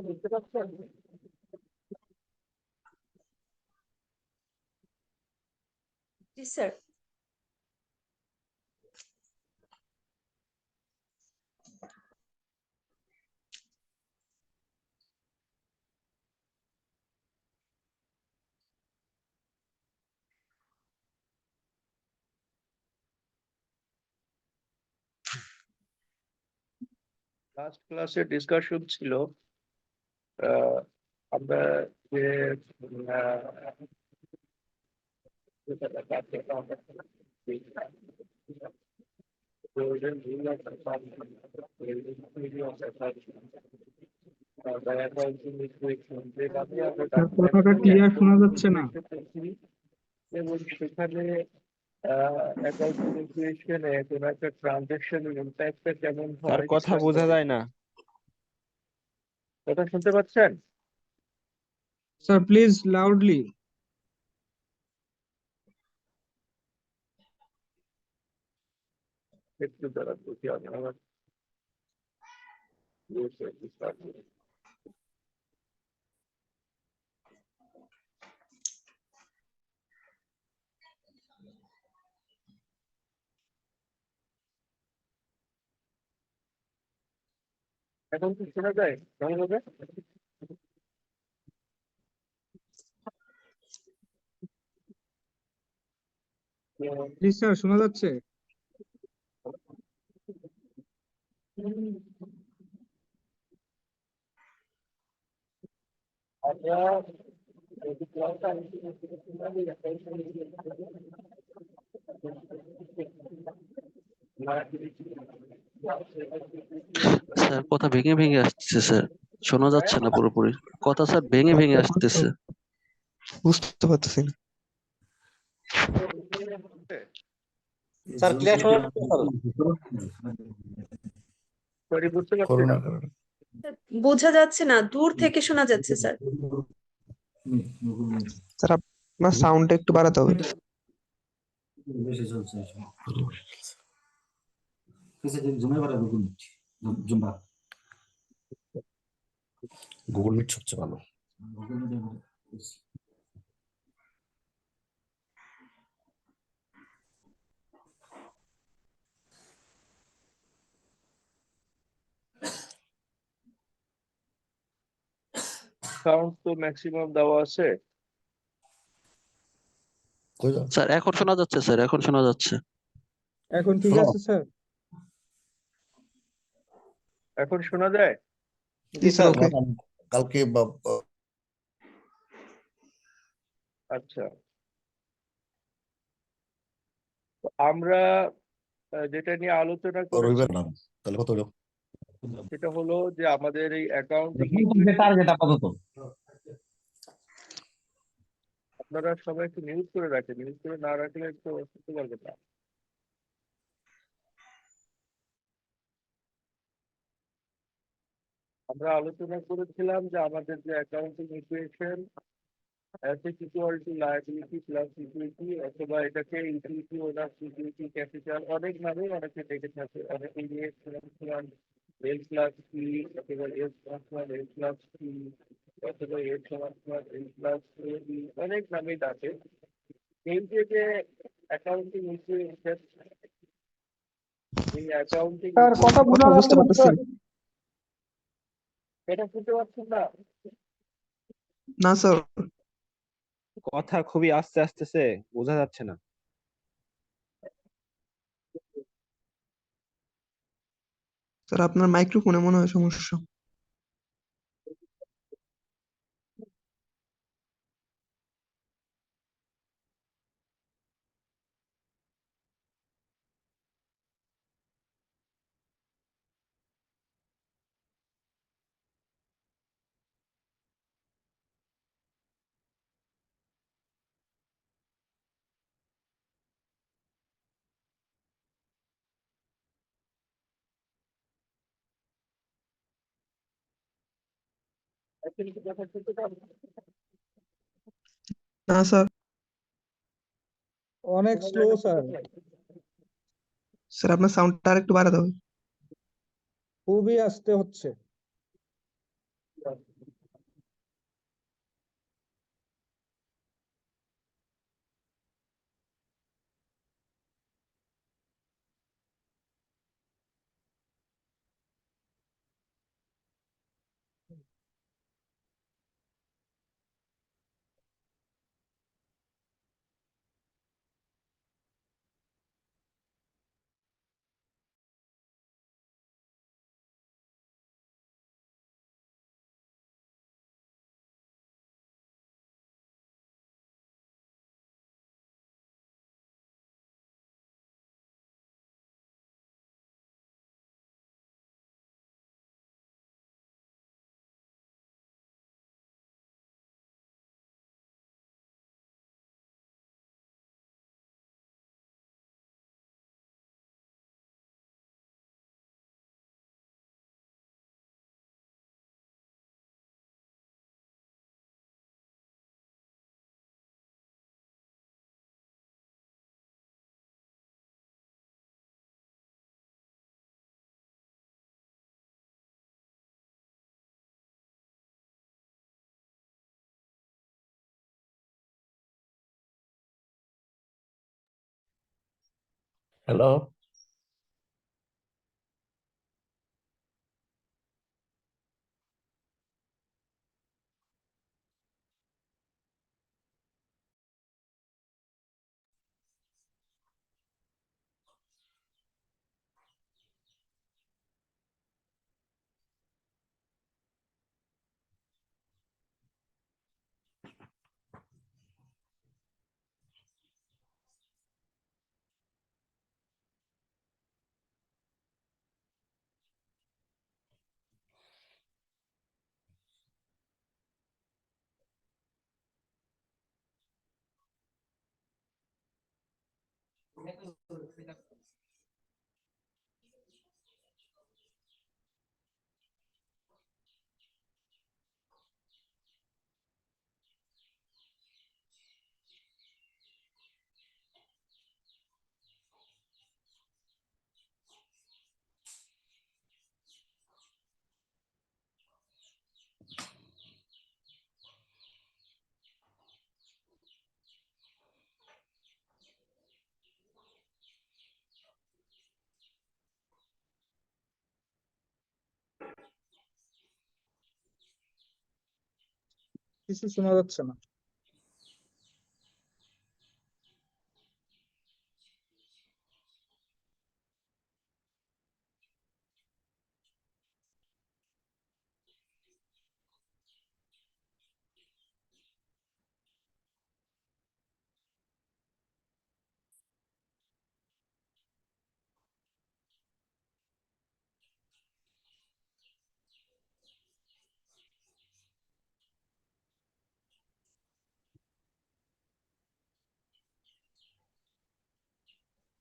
বুঝতে পারছেন? জি sir. Last ক্লাসে ডিসকাশন ছিল আমরা যে কথাটা ক্লিয়ার শোনা যাচ্ছে না। এবং সেখানে অ্যাকাউন্টিং ইকুয়েশনে কোনো একটা ট্রানজাকশনের ইম্প্যাক্টটা কেমন তার হয় কথা বোঝা যায় না। কথা শুনতে পাচ্ছেন? Sir please loudly. একটু দ্বারা বুঝি আমার এখন কি শোনা যায় কেমন হবে? জি স্যার শোনা যাচ্ছে। আমরা স্যার কথা ভেঙে ভেঙে আসছে স্যার, শোনা যাচ্ছে না পুরোপুরি কথা স্যার, ভেঙে ভেঙে আসতেছে। বুঝতে পারতেছি না স্যার ক্লিয়ার শোনা যাচ্ছে সরি বুঝতে পারছি করোনা না। কারণে। বোঝা যাচ্ছে না, দূর থেকে শোনা যাচ্ছে স্যার। স্যার আপনার সাউন্ডটা একটু বাড়াতে হবে। গুগল মিট সবচেয়ে ভালো। সাউন্ড তো ম্যাক্সিমাম দেওয়া আছে। স্যার এখন শোনা যাচ্ছে, স্যার এখন শোনা যাচ্ছে। এখন ঠিক আছে স্যার। এখন শোনা যায়? জি স্যার ওকে। কালকে আচ্ছা, তো আমরা যেটা নিয়ে আলোচনা করেছি রবিবার নাম তাহলে কত হলো? সেটা হলো যে আমাদের এই অ্যাকাউন্টিং আপাতত আপনারা সবাই একটু নিউজ করে রাখেন, নিউজ করে না রাখলে একটু বুঝতে পারবেন না। আমরা আলোচনা করেছিলাম যে আমাদের যে accounting equation asset equal to liability plus equity, অথবা এটাকে ইকুইটি ওনার ইকুইটি ক্যাপিটাল, অনেক নামে অনেকে ডেকে থাকে, অনেকে এস সমান এল প্লাস পি, অথবা এস সমান এল প্লাস পি, অথবা এস সমান এল প্লাস এ বি, অনেক নামে ডাকে। এই যে অ্যাকাউন্টিং ইকুয়েশন, এই অ্যাকাউন্টিং স্যার কথা বোঝা কথা যাচ্ছে বুঝতে না পারতেছি স্যার। না। এটা শুনতে পাচ্ছেন না? না স্যার কথা খুবই আস্তে আসতেছে, বোঝা যাচ্ছে না। স্যার আপনার মাইক্রোফোনে মনে হয় সমস্যা। না স্যার। অনেক স্লো স্যার, স্যার আপনার সাউন্ডটা আর একটু বাড়াতে হবে। খুবই আস্তে হচ্ছে। হ্যালো, কিছু শোনা যাচ্ছে না।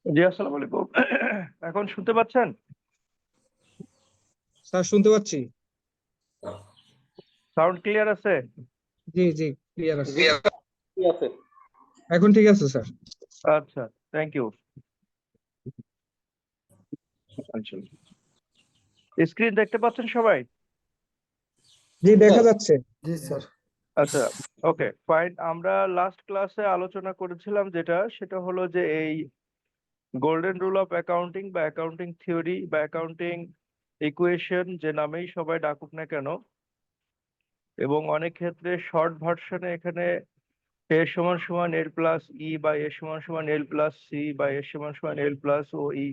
জি, আসসালামু আলাইকুম। এখন শুনতে পাচ্ছেন? স্যার শুনতে পাচ্ছি। সাউন্ড ক্লিয়ার আছে? জি জি, ক্লিয়ার আছে। এখন ঠিক আছে স্যার। আচ্ছা, থ্যাংক ইউ। স্ক্রিন দেখতে পাচ্ছেন সবাই? জি, দেখা যাচ্ছে। জি স্যার। আচ্ছা, ওকে ফাইন। আমরা লাস্ট ক্লাসে আলোচনা করেছিলাম সেটা হলো যে এই গোল্ডেন রুল অফ অ্যাকাউন্টিং বা অ্যাকাউন্টিং থিওরি বা অ্যাকাউন্টিং ইকুয়েশন যে নামেই সবাই ডাকুক না কেন, এবং অনেক ক্ষেত্রে শর্ট ভার্সনে এখানে এ সমান সমান এল প্লাস ই বা এ সমান সমান এল প্লাস সি বা এ সমান সমান এল প্লাস ও ই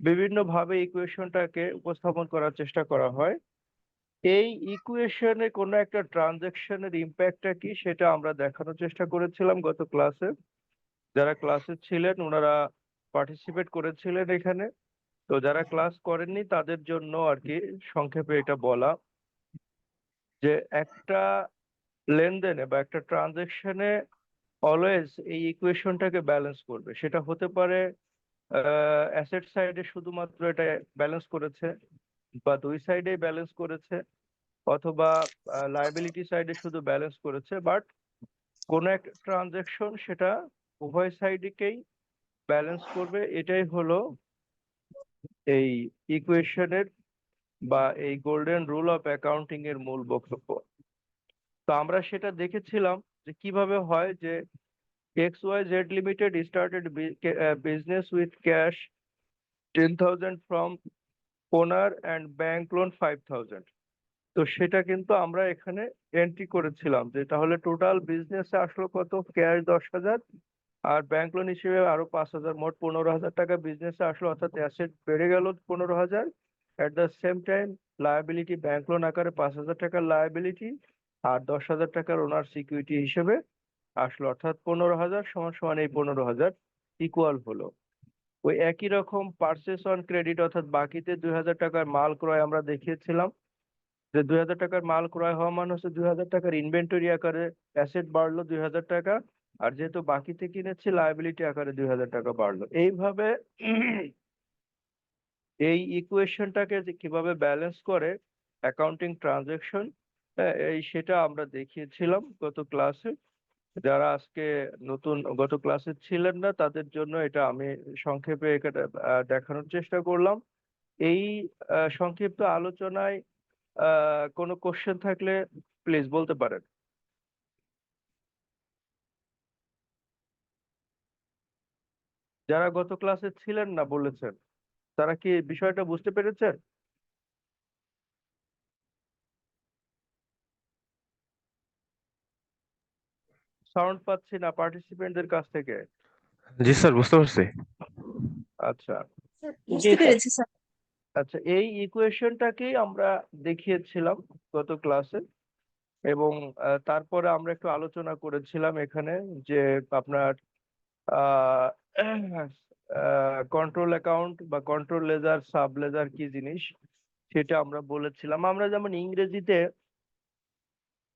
বিভিন্নভাবে ইকুয়েশনটাকে উপস্থাপন করার চেষ্টা করা হয়। এই ইকুয়েশনে কোনো একটা ট্রানজাকশনের ইম্প্যাক্টটা কি সেটা আমরা দেখানোর চেষ্টা করেছিলাম গত ক্লাসে। যারা ক্লাসে ছিলেন ওনারা পার্টিসিপেট করেছিলেন এখানে। তো যারা ক্লাস করেননি তাদের জন্য আর কি সংক্ষেপে এটা বলা যে একটা লেনদেনে বা একটা ট্রানজাকশনে অলওয়েজ এই ইকুয়েশনটাকে ব্যালেন্স করবে। সেটা হতে পারে অ্যাসেট সাইডে শুধুমাত্র এটা ব্যালেন্স করেছে বা দুই সাইডেই ব্যালেন্স করেছে, অথবা লায়াবিলিটি সাইডে শুধু ব্যালেন্স করেছে, বাট কোন একটা ট্রানজাকশন সেটা উভয় সাইডকেই ব্যালেন্স করবে। এটাই হলো এই ইকুয়েশনের বা এই গোল্ডেন রুল অফ অ্যাকাউন্টিং এর মূল বক্তব্য। তো আমরা সেটা দেখেছিলাম যে কিভাবে হয় যে XYZ Limited started business with cash 10,000 from owner and bank loan 5,000। তো সেটা কিন্তু আমরা এখানে এন্ট্রি করেছিলাম যে তাহলে টোটাল বিজনেসে আসলো কত, ক্যাশ 10,000 আর ব্যাংক লোন হিসেবে আরো 5,000, মোট 15,000 টাকা বিজনেসে আসলো, অর্থাৎ অ্যাসেট বেড়ে গেল 15,000। At the same time liability bank loan আকারে 5,000 টাকার লায়াবিলিটি আর 10,000 টাকার ওনার সিকিউরিটি হিসেবে আসলো, অর্থাৎ 15,000 সমান সমান এই 15,000 ইকুয়াল হলো। ওই একই রকম পারচেস অন ক্রেডিট অর্থাৎ বাকিতে 2,000 টাকার মাল ক্রয় আমরা দেখিয়েছিলাম যে 2,000 টাকার মাল ক্রয় হওয়া মানে হচ্ছে 2,000 টাকার ইনভেন্টরি আকারে অ্যাসেট বাড়লো 2,000 টাকা, আর যেহেতু বাকিতে কিনেছি লায়াবিলিটি আকারে 2,000 টাকা বাড়লো। এইভাবে এই ইকুয়েশনটাকে যে কিভাবে ব্যালেন্স করে অ্যাকাউন্টিং ট্রানজাকশন, এই সেটা আমরা দেখিয়েছিলাম গত ক্লাসে। যারা আজকে নতুন গত ক্লাসে ছিলেন না তাদের জন্য এটা আমি সংক্ষেপে এটা দেখানোর চেষ্টা করলাম। এই সংক্ষিপ্ত আলোচনায় কোনো কোশ্চেন থাকলে প্লিজ বলতে পারেন। যারা গত ক্লাসে ছিলেন না বলেছেন তারা কি বিষয়টা বুঝতে পেরেছেন? সাউন্ড পাচ্ছি না পার্টিসিপেন্টদের কাছ থেকে। জি স্যার, বুঝতে পারছি। আচ্ছা স্যার, বুঝতে পেরেছি স্যার। আচ্ছা, এই ইকুয়েশনটাকেই আমরা দেখিয়েছিলাম গত ক্লাসে, এবং তারপরে আমরা একটু আলোচনা করেছিলাম এখানে যে আপনার কন্ট্রোল অ্যাকাউন্ট বা কন্ট্রোল লেজার সাব লেজার কি জিনিস সেটা আমরা বলেছিলাম। আমরা যেমন ইংরেজিতে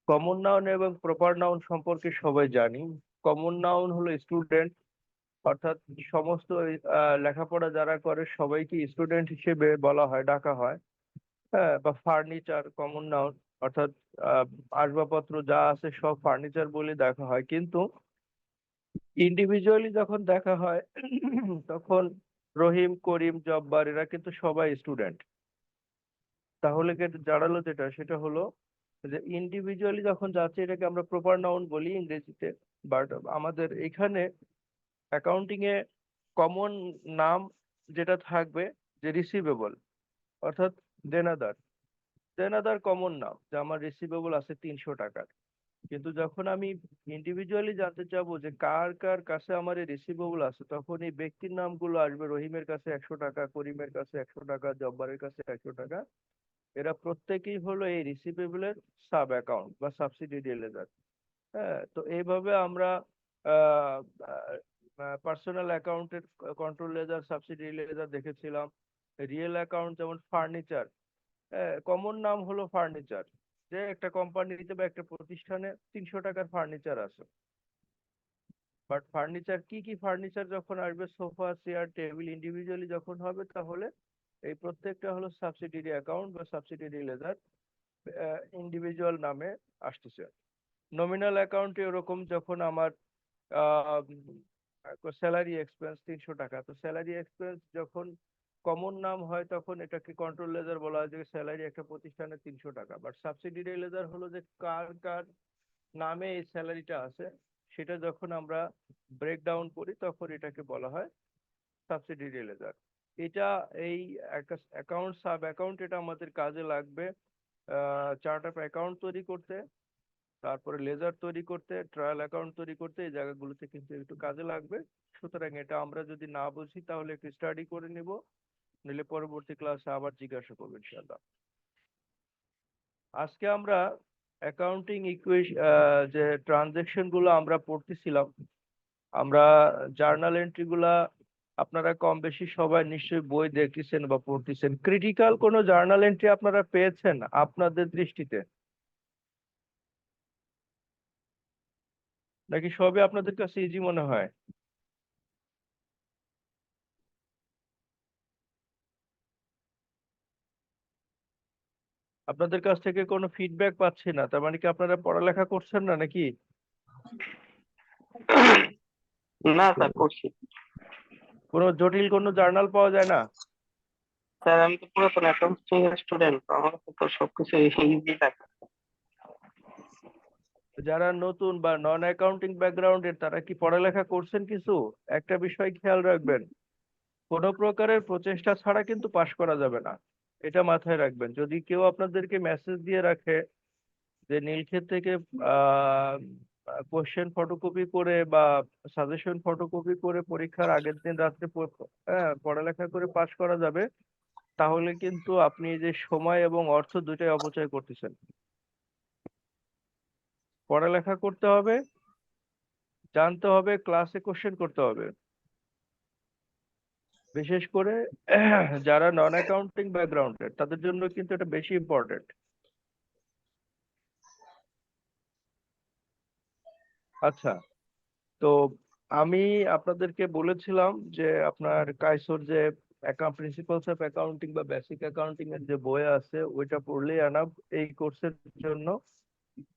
কমন নাউন এবং প্রপার নাউন সম্পর্কে সবাই জানি। কমন নাউন হলো স্টুডেন্ট, অর্থাৎ সমস্ত লেখাপড়া যারা করে সবাইকে স্টুডেন্ট হিসেবে বলা হয়, ডাকা হয়। হ্যাঁ, বা ফার্নিচার কমন নাউন, অর্থাৎ আসবাবপত্র যা আছে সব ফার্নিচার বলে দেখা হয়। কিন্তু ইন্ডিভিজুয়ালি যখন দেখা হয় তখন রহিম, করিম, জব্বার এরা কিন্তু সবাই স্টুডেন্ট। তাহলে দাঁড়ালো যেটা সেটা হলো যে ইন্ডিভিজুয়ালি যখন যাচ্ছে এটাকে আমরা প্রপার নাউন বলি ইংরেজিতে, বাট আমাদের এখানে অ্যাকাউন্টিং এ কমন নাম যেটা থাকবে যে রিসিভেবল, অর্থাৎ দেনাদার। দেনাদার কমন নাম যে আমার রিসিভেবল আছে 300 টাকার। কিন্তু যখন আমি ইন্ডিভিজুয়ালি জানতে চাবো যে কার কার কাছে আমার এই রিসিভেবল আছে, তখন এই ব্যক্তির নামগুলো আসবে। রহিমের কাছে 100 টাকা, করিমের কাছে 100 টাকা, জব্বারের কাছে 100 টাকা। এরা প্রত্যেকেই হলো এই রিসিভেবলের সাব অ্যাকাউন্ট বা সাবসিডিয়ারি লেজার। হ্যাঁ, তো এইভাবে আমরা পার্সোনাল অ্যাকাউন্টের কন্ট্রোল লেজার, সাবসিডিয়ারি লেজার দেখেছিলাম। রিয়েল অ্যাকাউন্ট যেমন ফার্নিচার, কমন নাম হলো ফার্নিচার, যে একটা কোম্পানিতে বা একটা প্রতিষ্ঠানে 300 টাকার ফার্নিচার আছে। বাট ফার্নিচার কি কি ফার্নিচার যখন আসবে, সোফা, চেয়ার, টেবিল ইন্ডিভিজুয়ালি যখন হবে, তাহলে এই প্রত্যেকটা হলো সাবসিডিয়ারি অ্যাকাউন্ট বা সাবসিডিয়ারি লেজার, ইন্ডিভিজুয়াল নামে আসতেছে। নমিনাল অ্যাকাউন্টে এরকম যখন আমার স্যালারি এক্সপেন্স 300 টাকা, তো স্যালারি এক্সপেন্স যখন কমন নাম হয় তখন এটাকে কন্ট্রোল লেজার বলা হয় যে স্যালারি একটা প্রতিষ্ঠানে 300 টাকা। বাট সাবসিডিয়ারি লেজার হলো যে কার কার নামে এই স্যালারিটা আছে, সেটা যখন আমরা ব্রেক ডাউন করি তখন এটাকে বলা হয় সাবসিডিয়ারি লেজার। এটা এই অ্যাকাউন্ট সাব অ্যাকাউন্ট এটা আমাদের কাজে লাগবে চার্ট অফ অ্যাকাউন্ট তৈরি করতে, তারপরে লেজার তৈরি করতে, ট্রায়াল অ্যাকাউন্ট তৈরি করতে। এই জায়গাগুলোতে কিন্তু একটু কাজে লাগবে। সুতরাং এটা আমরা যদি না বুঝি তাহলে একটু স্টাডি করে নিব, নিলে পরবর্তী ক্লাসে আবার জিজ্ঞাসা করবো ইনশাআল্লাহ। আজকে আমরা অ্যাকাউন্টিং যে ট্রানজেকশন গুলো আমরা পড়তেছিলাম, আমরা জার্নাল এন্ট্রি গুলা আপনারা কম বেশি সবাই নিশ্চয়ই বই দেখতেছেন বা পড়তেছেন। ক্রিটিক্যাল কোনো জার্নাল এন্ট্রি আপনারা পেয়েছেন আপনাদের দৃষ্টিতে, নাকি সবই আপনাদের কাছে ইজি মনে হয়? আপনাদের কাছ থেকে কোনো ফিডব্যাক পাচ্ছি না, তার মানে কি আপনারা পড়ালেখা করছেন না নাকি? না স্যার, করছি। কোনো জটিল কোনো জার্নাল পাওয়া যায় না? স্যার আমি তো পুরাতন অ্যাকাউন্টিং স্টুডেন্ট, আমার কাছে তো সবকিছু ইজি থাকে। যারা নতুন বা নন অ্যাকাউন্টিং ব্যাকগ্রাউন্ডের তারা কি পড়ালেখা করছেন কিছু? একটা বিষয় খেয়াল রাখবেন, কোনো প্রকারের প্রচেষ্টা ছাড়া কিন্তু পাশ করা যাবে না, এটা মাথায় রাখবেন। যদি কেউ আপনাদেরকে মেসেজ দিয়ে রাখে যে নীলক্ষেত থেকে কোশ্চেন ফটোকপি করে বা সাজেশন ফটোকপি করে পরীক্ষার আগের দিন রাত্রে পড়ালেখা করে পাশ করা যাবে, তাহলে কিন্তু আপনি যে সময় এবং অর্থ দুটাই অপচয় করতেছেন। পড়ালেখা করতে হবে, জানতে হবে, ক্লাসে কোশ্চেন করতে হবে। বিশেষ করে যারা নন অ্যাকাউন্টিং ব্যাকগ্রাউন্ডের তাদের জন্য কিন্তু এটা বেশি ইম্পর্টেন্ট। আচ্ছা, তো আমি আপনাদেরকে বলেছিলাম যে আপনার কাইসোর যে প্রিন্সিপালস অফ অ্যাকাউন্টিং বা বেসিক অ্যাকাউন্টিং এর যে বই আছে ওইটা পড়লেই আনাফ এই কোর্সের জন্য।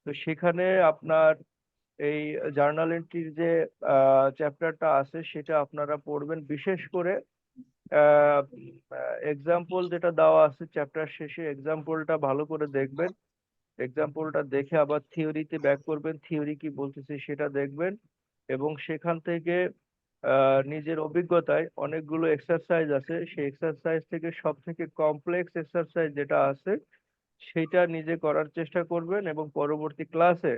তো সেখানে আপনার এই জার্নাল এন্ট্রির যে চ্যাপ্টারটা আছে সেটা আপনারা পড়বেন। বিশেষ করে এক্সাম্পল যেটা দেওয়া আছে চ্যাপ্টার শেষে, এক্সাম্পলটা ভালো করে দেখবেন। এক্সাম্পলটা দেখে আবার থিওরিতে ব্যাক করবেন, থিওরি কি বলতেছে সেটা দেখবেন, এবং সেখান থেকে নিজের অভিজ্ঞতায় অনেকগুলো এক্সারসাইজ আছে, সেই এক্সারসাইজ থেকে সব থেকে কমপ্লেক্স এক্সারসাইজ যেটা আছে সেটা নিজে করার চেষ্টা করবেন, এবং পরবর্তী ক্লাসে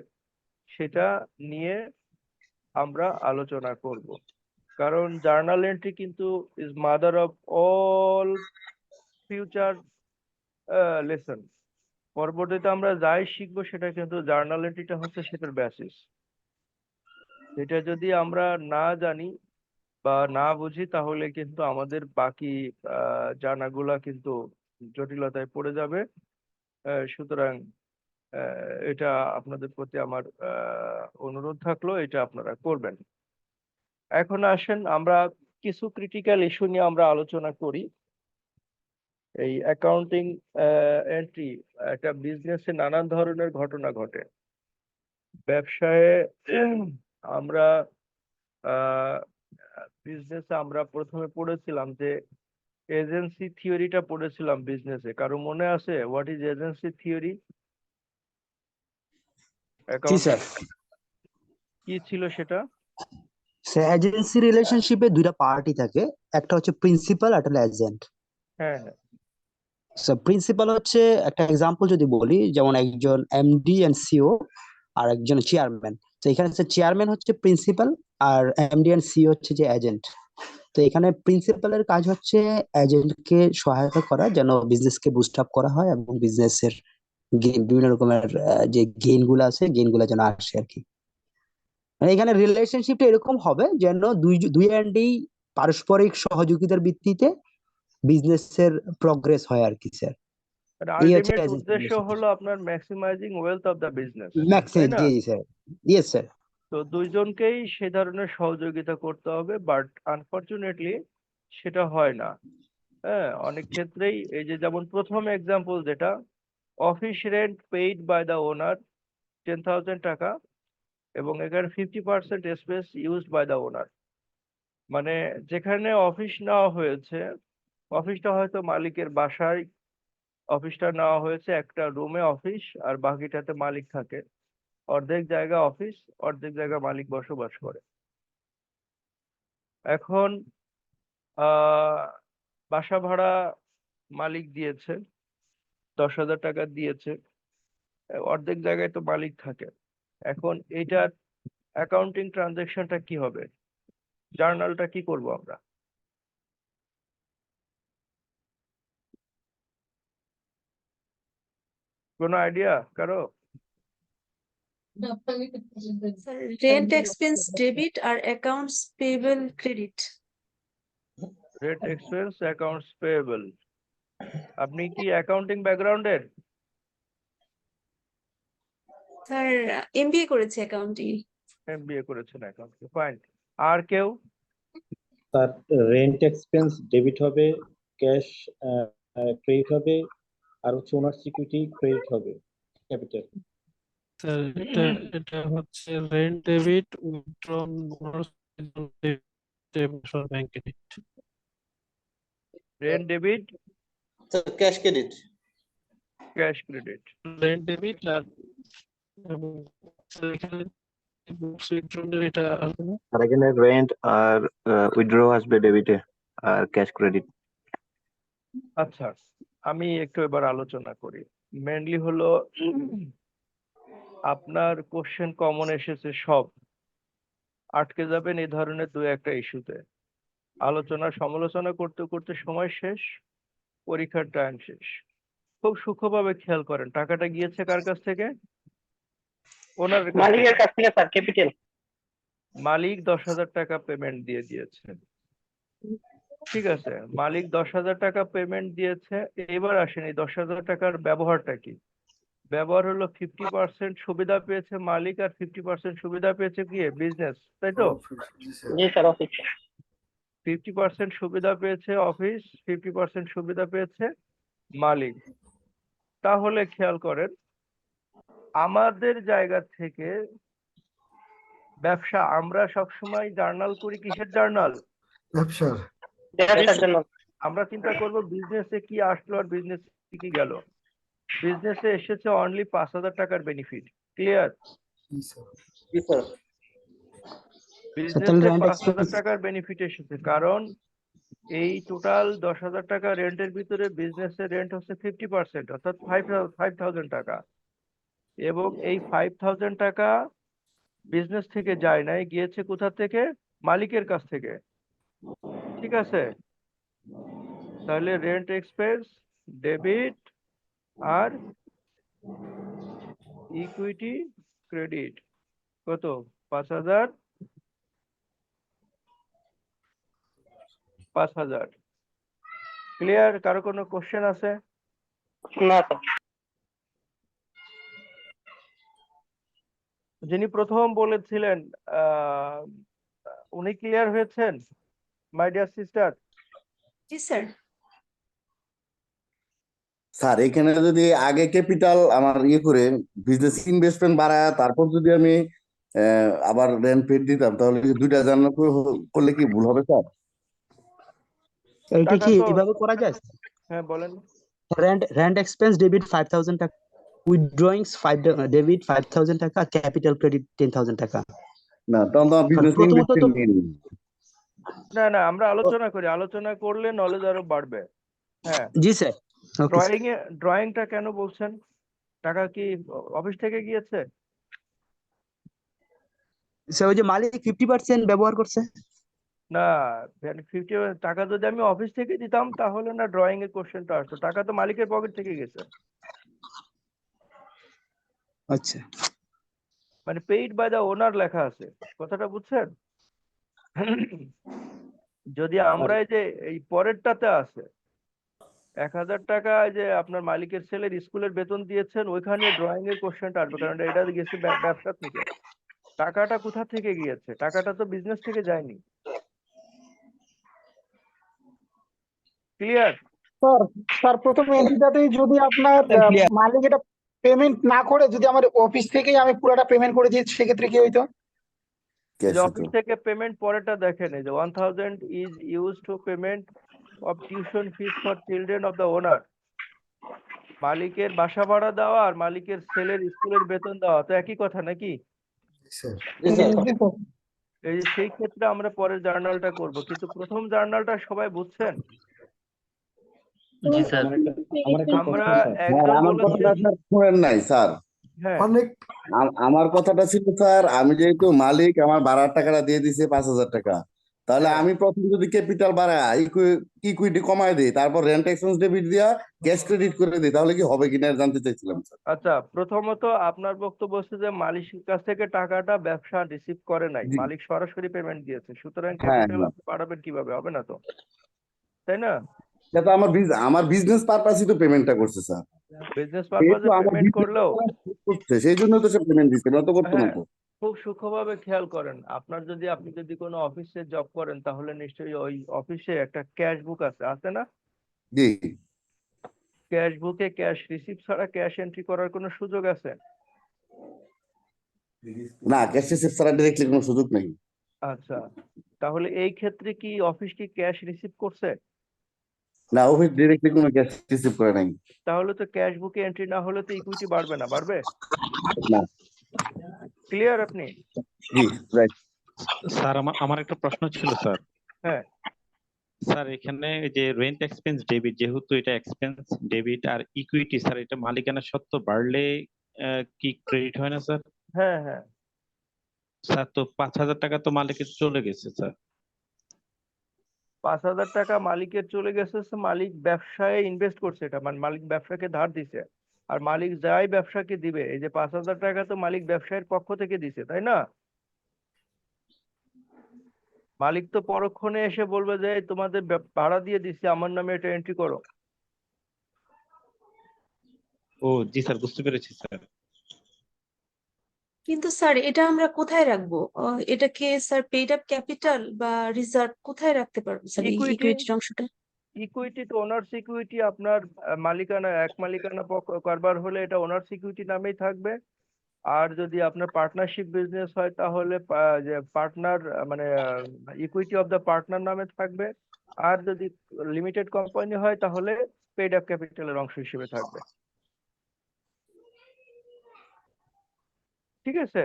সেটা নিয়ে আমরা আলোচনা করব। কারণ জার্নাল এন্ট্রি কিন্তু is mother of all future lesson. পরবর্তীতে আমরা যাই শিখবো সেটা কিন্তু জার্নাল এন্ট্রিটা হচ্ছে সেটার বেসিস। এটা যদি আমরা না জানি বা না বুঝি তাহলে কিন্তু আমাদের বাকি জানাগুলা কিন্তু জটিলতায় পড়ে যাবে। সুতরাং এটা আপনাদের প্রতি আমার অনুরোধ থাকলো, এটা আপনারা করবেন। এখন আসেন আমরা কিছু ক্রিটিক্যাল ইস্যু নিয়ে আমরা আলোচনা করি। এই অ্যাকাউন্টিং এন্ট্রি, একটা বিজনেসে নানান ধরনের ঘটনা ঘটে। ব্যবসায়ে আমরা বিজনেসে আমরা প্রথমে পড়েছিলাম যে এজেন্সি থিওরিটা পড়েছিলাম বিজনেসে। কারো মনে আছে what is agency theory? G sir. কি ছিল সেটা? স্যার এজেন্সি রিলেশনশিপে দুইটা পার্টি থাকে, একটা হচ্ছে প্রিন্সিপাল আর একটা এজেন্ট। হ্যাঁ হ্যাঁ, স্যার প্রিন্সিপাল হচ্ছে, একটা এক্সাম্পল যদি বলি, যেমন একজন এমডি এন্ড সিও আর একজন চেয়ারম্যান। তো এখানে চেয়ারম্যান হচ্ছে প্রিন্সিপাল আর এমডি এন্ড সিও হচ্ছে যে এজেন্ট। তো এখানে প্রিন্সিপালের কাজ হচ্ছে এজেন্টকে সহায়তা করা, যেন বিজনেসকে বুস্ট আপ করা হয় এবং বিজনেসের বিভিন্ন রকমের যে গেইন গুলো আছে, গেইন গুলো যেন আসে আর কি। মানে এখানে রিলেশনশিপটা এরকম হবে যেন দুই দুই এন্ডেই পারস্পরিক সহযোগিতার ভিত্তিতে বিজনেসের প্রগ্রেস হয় আর কি স্যার। এই হচ্ছে আলটিমেট উদ্দেশ্য হলো আপনার maximising wealth of the business, তাই ম্যাক্সিমাম। না? জি জি স্যার। Yes sir. তো দুইজনকেই সে ধরনের সহযোগিতা করতে হবে, বাট আনফরচুনেটলি সেটা হয় না। হ্যাঁ, অনেক ক্ষেত্রেই এই যে যেমন প্রথম এক্সাম্পল যেটা, office rent paid by the owner 10,000 টাকা, এবং এখানে 50% space used by the owner. মানে যেখানে অফিস নেওয়া হয়েছে, অফিসটা হয়তো মালিকের বাসায়, অফিসটা নেওয়া হয়েছে একটা রুমে অফিস, আর বাকিটাতে মালিক থাকে। অর্ধেক জায়গা অফিস, অর্ধেক জায়গা মালিক বসবাস করে। এখন বাসা ভাড়া মালিক দিয়েছে, 10,000 টাকা দিয়েছে, অর্ধেক জায়গায় তো মালিক থাকে। এখন এইটার অ্যাকাউন্টিং ট্রানজাকশনটা কি হবে? জার্নালটা কি করব আমরা? কোনো আইডিয়া কারো? স্যার রেন্ট এক্সপেন্স ডেবিট আর accounts payable credit. Rent expense accounts payable. আপনি কি অ্যাকাউন্টিং ব্যাকগ্রাউন্ডের? স্যার এমবিএ করেছে অ্যাকাউন্টিং। এমবিএ করেছেন অ্যাকাউন্টিং, ফাইন। আর কেউ? তার রেন্ট এক্সপেন্স ডেবিট হবে, ক্যাশ ক্রেডিট হবে, আর হচ্ছে ওনার সিকিউরিটি ক্রেডিট হবে, ক্যাপিটাল। স্যার এটা হচ্ছে rent debit, withdrawn bank credit. Rent debit, cash credit. Cash credit. Rent debit আর এবং স্যার এখানে উইথড্রন এটা আসবে না? আর এখানে রেন্ট আর উইথড্র আসবে ডেবিটে, আর ক্যাশ ক্রেডিট। আচ্ছা, আমি একটু এবার আলোচনা করি। মেনলি হলো আপনার কোশ্চেন কমন এসেছে সব, আটকে যাবেন এই ধরনের দু একটা ইস্যুতে। আলোচনা সমালোচনা করতে করতে সময় শেষ, পরীক্ষার টাইম শেষ। খুব সূক্ষ্মভাবে খেয়াল করেন, টাকাটা গিয়েছে কার কাছ থেকে? ওনার কাছ মালিকের থেকে। কাছ থেকে স্যার ক্যাপিটাল। মালিক 10,000 টাকা পেমেন্ট দিয়ে দিয়েছে, ঠিক আছে? মালিক 10,000 টাকা পেমেন্ট দিয়েছে। এবার আসেন এই 10,000 টাকার ব্যবহারটা কি? ব্যবহার হলো 50% সুবিধা পেয়েছে মালিক, আর 50% সুবিধা পেয়েছে কি বিজনেস, তাই তো? জি স্যার, অফিস। 50% সুবিধা পেয়েছে অফিস, 50% সুবিধা পেয়েছে মালিক। তাহলে খেয়াল করেন, আমাদের জায়গা থেকে ব্যবসা, আমরা সবসময় জার্নাল করি, কিসের জার্নাল? ব্যবসার জন্য। আমরা চিন্তা করব বিজনেসে কি আসলো আর বিজনেস কি গেল। বিজনেসে এসেছে অনলি 5,000 টাকার বেনিফিট, ক্লিয়ার? জি স্যার। বিজনেসে 5,000 টাকার বেনিফিট এসেছে, কারণ এই টোটাল 10,000 টাকা রেন্টের ভিতরে বিজনেসের রেন্ট হচ্ছে 50%, অর্থাৎ 5,000 টাকা। এবং এই 5,000 টাকা বিজনেস থেকে যায় নাই, গিয়েছে কোথা থেকে? মালিকের কাছ থেকে, ঠিক আছে? তাহলে রেন্ট এক্সপেন্স ডেবিট আর ইকুইটি ক্রেডিট কত? 5,000, 5,000। ক্লিয়ার? কারো কোনো কোশ্চেন আছে? না স্যার। যিনি প্রথম বলেছিলেন উনি ক্লিয়ার হয়েছেন, my dear sister? G sir. Sir এখানে যদি আগে ক্যাপিটাল আমার করে বিজনেস ইনভেস্টমেন্ট বাড়ায়, তারপর যদি আমি আবার রেন্ট পেড দিতাম, তাহলে কি দুইটা জার্নাল করলে কি ভুল হবে স্যার? এটা কি এভাবে করা যায়? হ্যাঁ বলেন। রেন্ট এক্সপেন্স ডেবিট 5,000 টাকা, উইথড্রয়িংস ডেবিট 5,000 টাকা, ক্যাপিটাল ক্রেডিট 10,000 টাকা। না, তখন তো বিজনেস প্রথমত তো না না, আমরা আলোচনা করি, আলোচনা করলে নলেজ আরো বাড়বে। হ্যাঁ জি স্যার। ড্রয়িংটা কেন বলছেন? টাকা কি অফিস থেকে গিয়েছে? স্যার ওই যে মালিক 50% ব্যবহার করছে। না, 50 টাকা যদি আমি অফিস থেকে দিতাম তাহলে না ড্রয়িং এর কোশ্চেনটা আসতো, টাকা তো মালিকের পকেট থেকে গেছে। আচ্ছা, মানে পেইড বাই দ্য ওনার লেখা আছে, কথাটা বুঝছেন? যদি আমরা এই যে এই পরেরটাতে আছে 1,000 টাকা যে আপনার মালিকের ছেলের স্কুলের বেতন দিয়েছেন, ওইখানে ড্রয়িং এর কোশ্চেনটা আসবে, কারণ এটা গেছে ব্যবসা থেকে। টাকাটা কোথা থেকে গিয়েছে? টাকাটা তো বিজনেস থেকে যায়নি, ক্লিয়ার? স্যার প্রথম এন্ট্রিটাতেই যদি আপনার মালিক এটা পেমেন্ট না করে, যদি আমার অফিস থেকেই আমি পুরোটা পেমেন্ট করে দিই, সেক্ষেত্রে কি হইতো? অফিস থেকে পেমেন্ট পরেটা দেখেন, এই যে 1,000 is use to payment of tuition fees for children of the owner. মালিকের বাসা ভাড়া দেওয়া আর মালিকের ছেলের স্কুলের বেতন দেওয়া তো একই কথা নাকি? এই যে সেই ক্ষেত্রে আমরা পরের জার্নালটা করব, কিন্তু প্রথম জার্নালটা সবাই বুঝছেন? জি স্যার। আমরা আমার কথাটা স্যার শুনেন নাই স্যার। হ্যাঁ, আমার কথাটা ছিল স্যার, আমি যেহেতু মালিক, আমার ভাড়ার টাকাটা দিয়ে দিছে 5,000 টাকা, তাহলে হ্যাঁ। আমি প্রথম যদি ক্যাপিটাল বাড়ায় ইকুইটি কমায় দিই, তারপর রেন্ট এক্সপেন্স ডেবিট দিয়া ক্যাশ ক্রেডিট করে দিই, তাহলে কি হবে কিনা জানতে চাইছিলাম স্যার। আচ্ছা, প্রথমত আপনার বক্তব্য হচ্ছে যে মালিকের কাছ থেকে টাকাটা ব্যবসা রিসিভ করে নাই, জি। মালিক সরাসরি পেমেন্ট দিয়েছে, সুতরাং হ্যাঁ, ক্যাপিটাল হ্যাঁ। আপনি বাড়াবেন কিভাবে? হবে না তো, তাই না? এটা তো আমার বিজনেস পারপাসই তো পেমেন্টটা করছে স্যার। বিজনেস যেহেতু পারপাজে আমার পেমেন্ট business করলেও করছে, সেই জন্য তো সে পেমেন্ট দিচ্ছে, না তো করতো না হ্যাঁ, তো। খুব সূক্ষ্মভাবে খেয়াল করেন। আপনি যদি কোনো অফিসে জব করেন তাহলে নিশ্চয়ই ওই অফিসে একটা ক্যাশ বুক আছে না? জি। ক্যাশ বুকে ক্যাশ রিসিভ ছাড়া ক্যাশ এন্ট্রি করার কোনো সুযোগ আছে? না, ক্যাশ রিসিভ ছাড়া ডিরেক্টলি কোনো সুযোগ নেই। আচ্ছা, তাহলে এই ক্ষেত্রে কি অফিস কি ক্যাশ রিসিভ করছে? না, অফিস ডিরেক্টলি কোনো ক্যাশ রিসিভ করে নাই। তাহলে তো ক্যাশ বুকে এন্ট্রি না হলে তো ইকুইটি বাড়বে না, বাড়বে? না। ক্লিয়ার আপনি? জি, রাইট। স্যার আমার একটা প্রশ্ন ছিল স্যার। হ্যাঁ, স্যার এখানে যে রেন্ট এক্সপেন্স ডেবিট, যেহেতু এটা এক্সপেন্স ডেবিট আর ইকুইটি, স্যার এটা মালিকানা সত্ত্ব বাড়লে কি ক্রেডিট হয় না স্যার? হ্যাঁ, হ্যাঁ। স্যার তো 5,000 টাকা তো মালিকের চলে গেছে স্যার। 5,000 টাকা মালিকের চলে গেছে, মালিক ব্যবসায় ইনভেস্ট করছে, এটা মানে মালিক ব্যবসাকে ধার দিছে। আর মালিক যাই ব্যবসাকে দিবে, এই যে 5,000 টাকা তো মালিক ব্যবসায়ের পক্ষ থেকে দিছে, তাই না? মালিক তো পরক্ষণে এসে বলবে যে এই তোমাদের ভাড়া দিয়ে দিচ্ছি, আমার নামে এটা এন্ট্রি করো। ও জি স্যার, বুঝতে পেরেছি স্যার। কিন্তু স্যার এটা আমরা কোথায় রাখবো? এটাকে স্যার পেইড আপ ক্যাপিটাল বা রিজার্ভ কোথায় রাখতে পারবো স্যার এই ইকুইটি ইকুইটির অংশটা? ইকুইটি তো ওনার্স ইকুইটি, আপনার মালিকানা এক মালিকানা কারবার হলে এটা ওনার্স ইকুইটি নামেই থাকবে। আর যদি আপনার পার্টনারশিপ বিজনেস হয় তাহলে যে পার্টনার মানে ইকুইটি অফ দ্য পার্টনার নামে থাকবে। আর যদি লিমিটেড কোম্পানি হয় তাহলে পেইড আপ ক্যাপিটালের অংশ হিসেবে থাকবে। ঠিক আছে?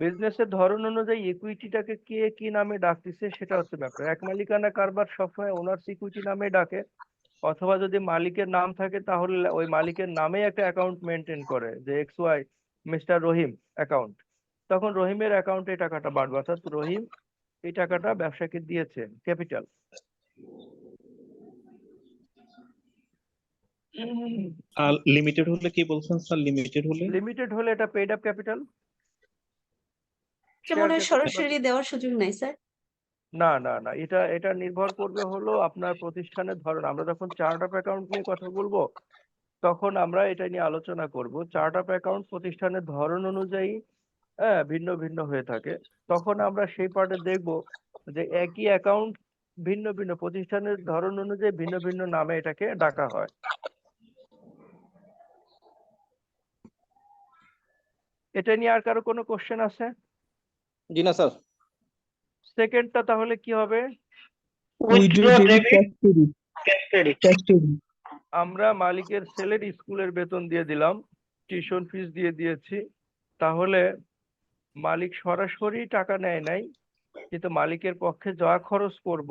বিজনেসের ধরন অনুযায়ী ইকুইটিটাকে কে কি নামে ডাকতেছে সেটা হচ্ছে ব্যাপার। এক মালিকানা কারবার সবসময় ওনার্স ইকুইটি নামে ডাকে, অথবা যদি মালিকের নাম থাকে তাহলে ওই মালিকের নামে একটা অ্যাকাউন্ট মেনটেন করে, যে XY মিস্টার রহিম অ্যাকাউন্ট, তখন রহিমের অ্যাকাউন্টে এই টাকাটা বাড়বে, অর্থাৎ রহিম এই টাকাটা ব্যবসাকে দিয়েছে, ক্যাপিটাল। আর লিমিটেড হলে কি বলছেন স্যার? লিমিটেড হলে এটা পেইড আপ ক্যাপিটাল, এটা মনে হয় সরাসরি দেওয়ার সুযোগ নাই স্যার। না না না, এটা নির্ভর করবে হলো আপনার প্রতিষ্ঠানের ধরন। আমরা যখন চার্ট অফ অ্যাকাউন্ট নিয়ে কথা বলবো তখন আমরা এটা নিয়ে আলোচনা করব। চার্ট অফ অ্যাকাউন্ট প্রতিষ্ঠানের ধরন অনুযায়ী ভিন্ন ভিন্ন হয়ে থাকে। তখন আমরা সেই পার্টে দেখব যে একই অ্যাকাউন্ট ভিন্ন ভিন্ন প্রতিষ্ঠানের ধরন অনুযায়ী ভিন্ন ভিন্ন নামে এটাকে ডাকা হয়। এটা নিয়ে আর কারো কোনো কোশ্চেন আছে? জি না স্যার। সেকেন্ডটা তাহলে কি হবে? Withdraw debit cash credit. আমরা মালিকের ছেলের স্কুলের বেতন দিয়ে দিলাম, টিউশন ফিস দিয়ে দিয়েছি, তাহলে মালিক সরাসরি টাকা নেয় নাই, কিন্তু মালিকের পক্ষে যা খরচ করব,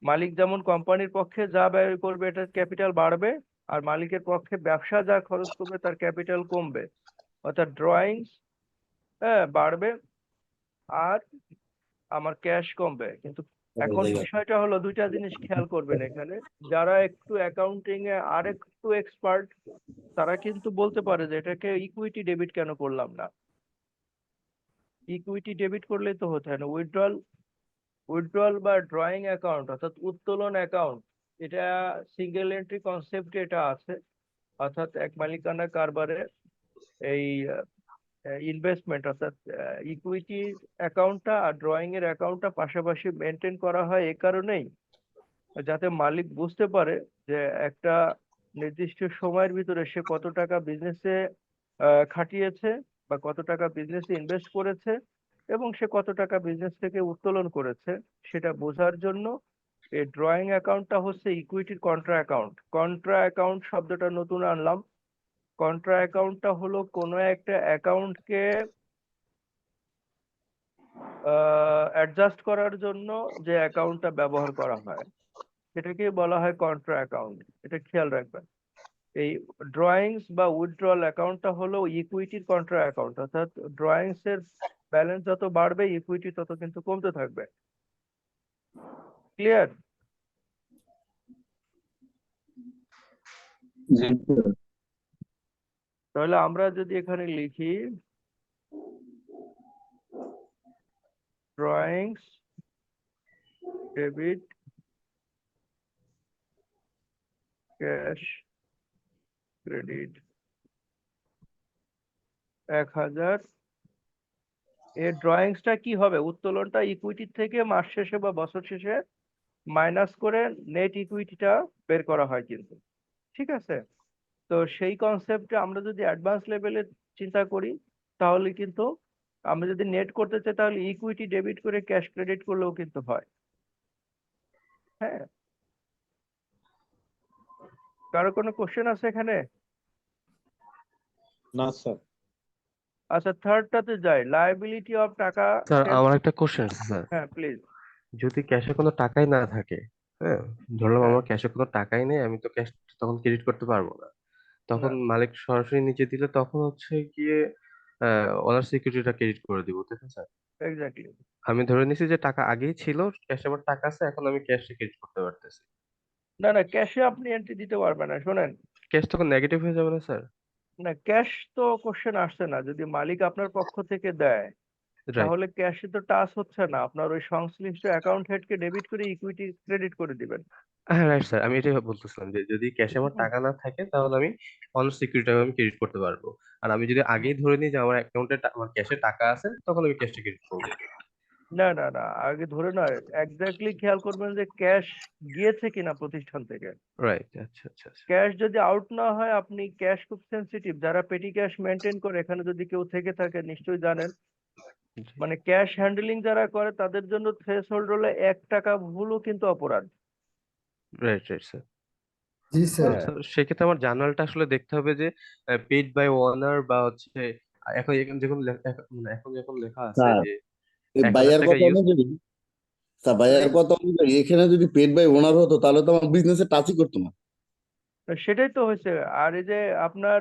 মালিক যেমন কোম্পানির পক্ষে যা ব্যয় করবে এটার ক্যাপিটাল বাড়বে, আর মালিকের পক্ষে ব্যবসা যা খরচ করবে তার ক্যাপিটাল কমবে, অর্থাৎ ড্রয়িংস বাড়বে আর আমার ক্যাশ কমবে। কিন্তু এখন বিষয়টা হলো দুইটা জিনিস খেয়াল করবেন এখানে, যারা একটু অ্যাকাউন্টিং এ আর একটু এক্সপার্ট তারা কিন্তু বলতে পারে যে এটাকে ইকুইটি ডেবিট কেন করলাম না। ইকুইটি ডেবিট করলেই তো হতে হয় না। উইথড্রয়াল বা ড্রয়িং অ্যাকাউন্ট অর্থাৎ উত্তোলন অ্যাকাউন্ট, এটা সিঙ্গেল এন্ট্রি কনসেপ্ট এটা আছে, অর্থাৎ এক মালিকানা কারবারে এই ইনভেস্টমেন্ট অর্থাৎ ইকুইটি অ্যাকাউন্টটা আর ড্রয়িং এর অ্যাকাউন্টটা পাশাপাশি মেনটেন করা হয় এই কারণেই যাতে মালিক বুঝতে পারে যে একটা নির্দিষ্ট সময়ের ভিতরে সে কত টাকা বিজনেসে খাটিয়েছে বা কত টাকা বিজনেসে ইনভেস্ট করেছে এবং সে কত টাকা বিজনেস থেকে উত্তোলন করেছে সেটা বোঝার জন্য এই ড্রয়িং অ্যাকাউন্টটা হচ্ছে ইকুইটির কন্ট্রা অ্যাকাউন্ট। কন্ট্রা অ্যাকাউন্ট শব্দটা নতুন আনলাম। কন্ট্রা অ্যাকাউন্টটা হলো কোনো একটা অ্যাকাউন্টকে অ্যাডজাস্ট করার জন্য যে অ্যাকাউন্টটা ব্যবহার করা হয় সেটাকে বলা হয় কন্ট্রা অ্যাকাউন্ট। এটা খেয়াল রাখবেন। এই ড্রয়িংস বা উইথড্রয়াল অ্যাকাউন্টটা হলো ইকুইটির কন্ট্রা অ্যাকাউন্ট, অর্থাৎ ড্রয়িংস এর ব্যালেন্স যত বাড়বে ইকুইটি তত কিন্তু কমতে থাকবে। ক্লিয়ার? তাহলে আমরা যদি এখানে লিখি ড্রয়িংস ডেবিট ক্যাশ ক্রেডিট 1000, এর ড্রয়িংসটা কি হবে? উত্তোলনটা ইকুইটি থেকে মাস শেষে বা বছর শেষে মাইনাস করে নেট ইকুইটিটা বের করা হয় কিন্তু, ঠিক আছে? তো সেই কনসেপ্টে আমরা যদি অ্যাডভান্স লেভেলে চিন্তা করি তাহলে কিন্তু আমরা যদি নেট করতে চাই তাহলে ইকুইটি ডেবিট করে ক্যাশ ক্রেডিট করলেও কিন্তু হয়। হ্যাঁ, কারো কোনো কোশ্চেন আছে এখানে? না স্যার। আচ্ছা, থার্ডটাতে যাই, লায়াবিলিটি অফ টাকা। স্যার আমার একটা কোশ্চেন আছে স্যার। হ্যাঁ প্লিজ। যদি ক্যাশে কোনো টাকাই না থাকে, হ্যাঁ, ধরলাম হ্যাঁ, আমার ক্যাশে কোনো টাকাই নেই, আমি তো ক্যাশ তখন ক্রেডিট করতে পারবো না, তখন না মালিক সরাসরি নিচে দিলে তখন হচ্ছে গিয়ে ওনার সিকিউরিটিটা ক্রেডিট করে দিব, ঠিক আছে স্যার? এক্স্যাক্টলি। আমি ধরে নিছি যে টাকা আগেই ছিল, ক্যাশে আমার টাকা আছে, এখন আমি ক্যাশে ক্রেডিট করতে পারতেছি। না না, ক্যাশে আপনি এন্ট্রি দিতে পারবেন না। শোনেন, ক্যাশ তখন নেগেটিভ হয়ে যাবে না স্যার? না ক্যাশ তো কোশ্চেন আসছে না। যদি মালিক আপনার পক্ষ থেকে দেয় রাইট। তাহলে ক্যাশে তো টাচ হচ্ছে না, আপনার ওই সংশ্লিষ্ট অ্যাকাউন্ট হেডকে ডেবিট করে ইকুইটি ক্রেডিট করে দিবেন। হ্যাঁ রাইট স্যার, আমি এটাই বলতেছিলাম যে যদি ক্যাশে আমার টাকা না থাকে তাহলে আমি অন্য সিকিউরিটি আমি ক্রেডিট করতে পারবো, আর আমি যদি আগেই ধরে নিই যে আমার অ্যাকাউন্টে আমার ক্যাশে টাকা আছে তখন আমি ক্যাশে ক্রেডিট করবো। না না না, আগে ধরে নয়, এক্স্যাক্টলি খেয়াল করবেন যে ক্যাশ গিয়েছে কিনা প্রতিষ্ঠান থেকে। রাইট, আচ্ছা আচ্ছা আচ্ছা। ক্যাশ যদি আউট না হয়, আপনি ক্যাশ খুব সেনসিটিভ, যারা পেটি ক্যাশ মেনটেন করে এখানে যদি কেউ থেকে থাকে নিশ্চয়ই জানেন, জি। মানে ক্যাশ হ্যান্ডলিং যারা করে তাদের জন্য থ্রেশহোল্ড হলো 1 টাকা ভুলও কিন্তু অপরাধ। Right right sir. জি স্যার। হ্যাঁ, স্যার সেক্ষেত্রে আমার জার্নালটা আসলে দেখতে হবে যে পেইড বাই ওনার বা হচ্ছে এখন এখন যখন লেখা আছে স্যার যে এই 1000 বাইয়ের টাকা কথা ইউজ। অনুযায়ী, স্যার বাইয়ের প্লিজ। কথা অনুযায়ী এখানে যদি পেড বাই ওনার হতো তাহলে তো আমার বিজনেসে টাচই করতো না। সেটাই তো হয়েছে। আর এই যে আপনার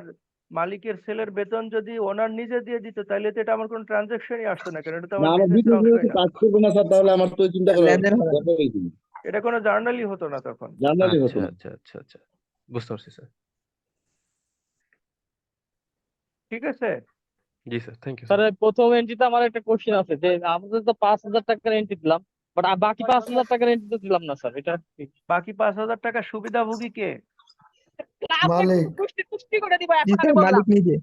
মালিকের সেলের বেতন যদি ওনার নিজে দিয়ে দিত তাহলে তো এটা আমার কোনো ট্রানজাকশনই আসতো না, কারণ এটা তো না আমার আমার বিজনেসের অংশই বিজনেসে না। টাচ করবে না স্যার, তাহলে আমার তো চিন্তা করা লেনদেন হবে না। দরকারই নেই। এটা কোনো জার্নালই হতো না তখন। জার্নালই হতো আচ্ছা না। আচ্ছা আচ্ছা আচ্ছা, বুঝতে পারছি স্যার। ঠিক আছে। জি sir, thank you sir sir. এই প্রথম এন্ট্রিতে আমার একটা কোশ্চেন আছে যে আমাদের তো 5,000 টাকার এন্ট্রি দিলাম, বাট বাকি 5,000 টাকার এন্ট্রি তো দিলাম না স্যার, এটা কি? বাকি 5,000 টাকা সুবিধাভোগী কে? মালিক। পুষ্টি করে দিব, জি এখন আমি স্যার, বললাম। মালিক নিজে।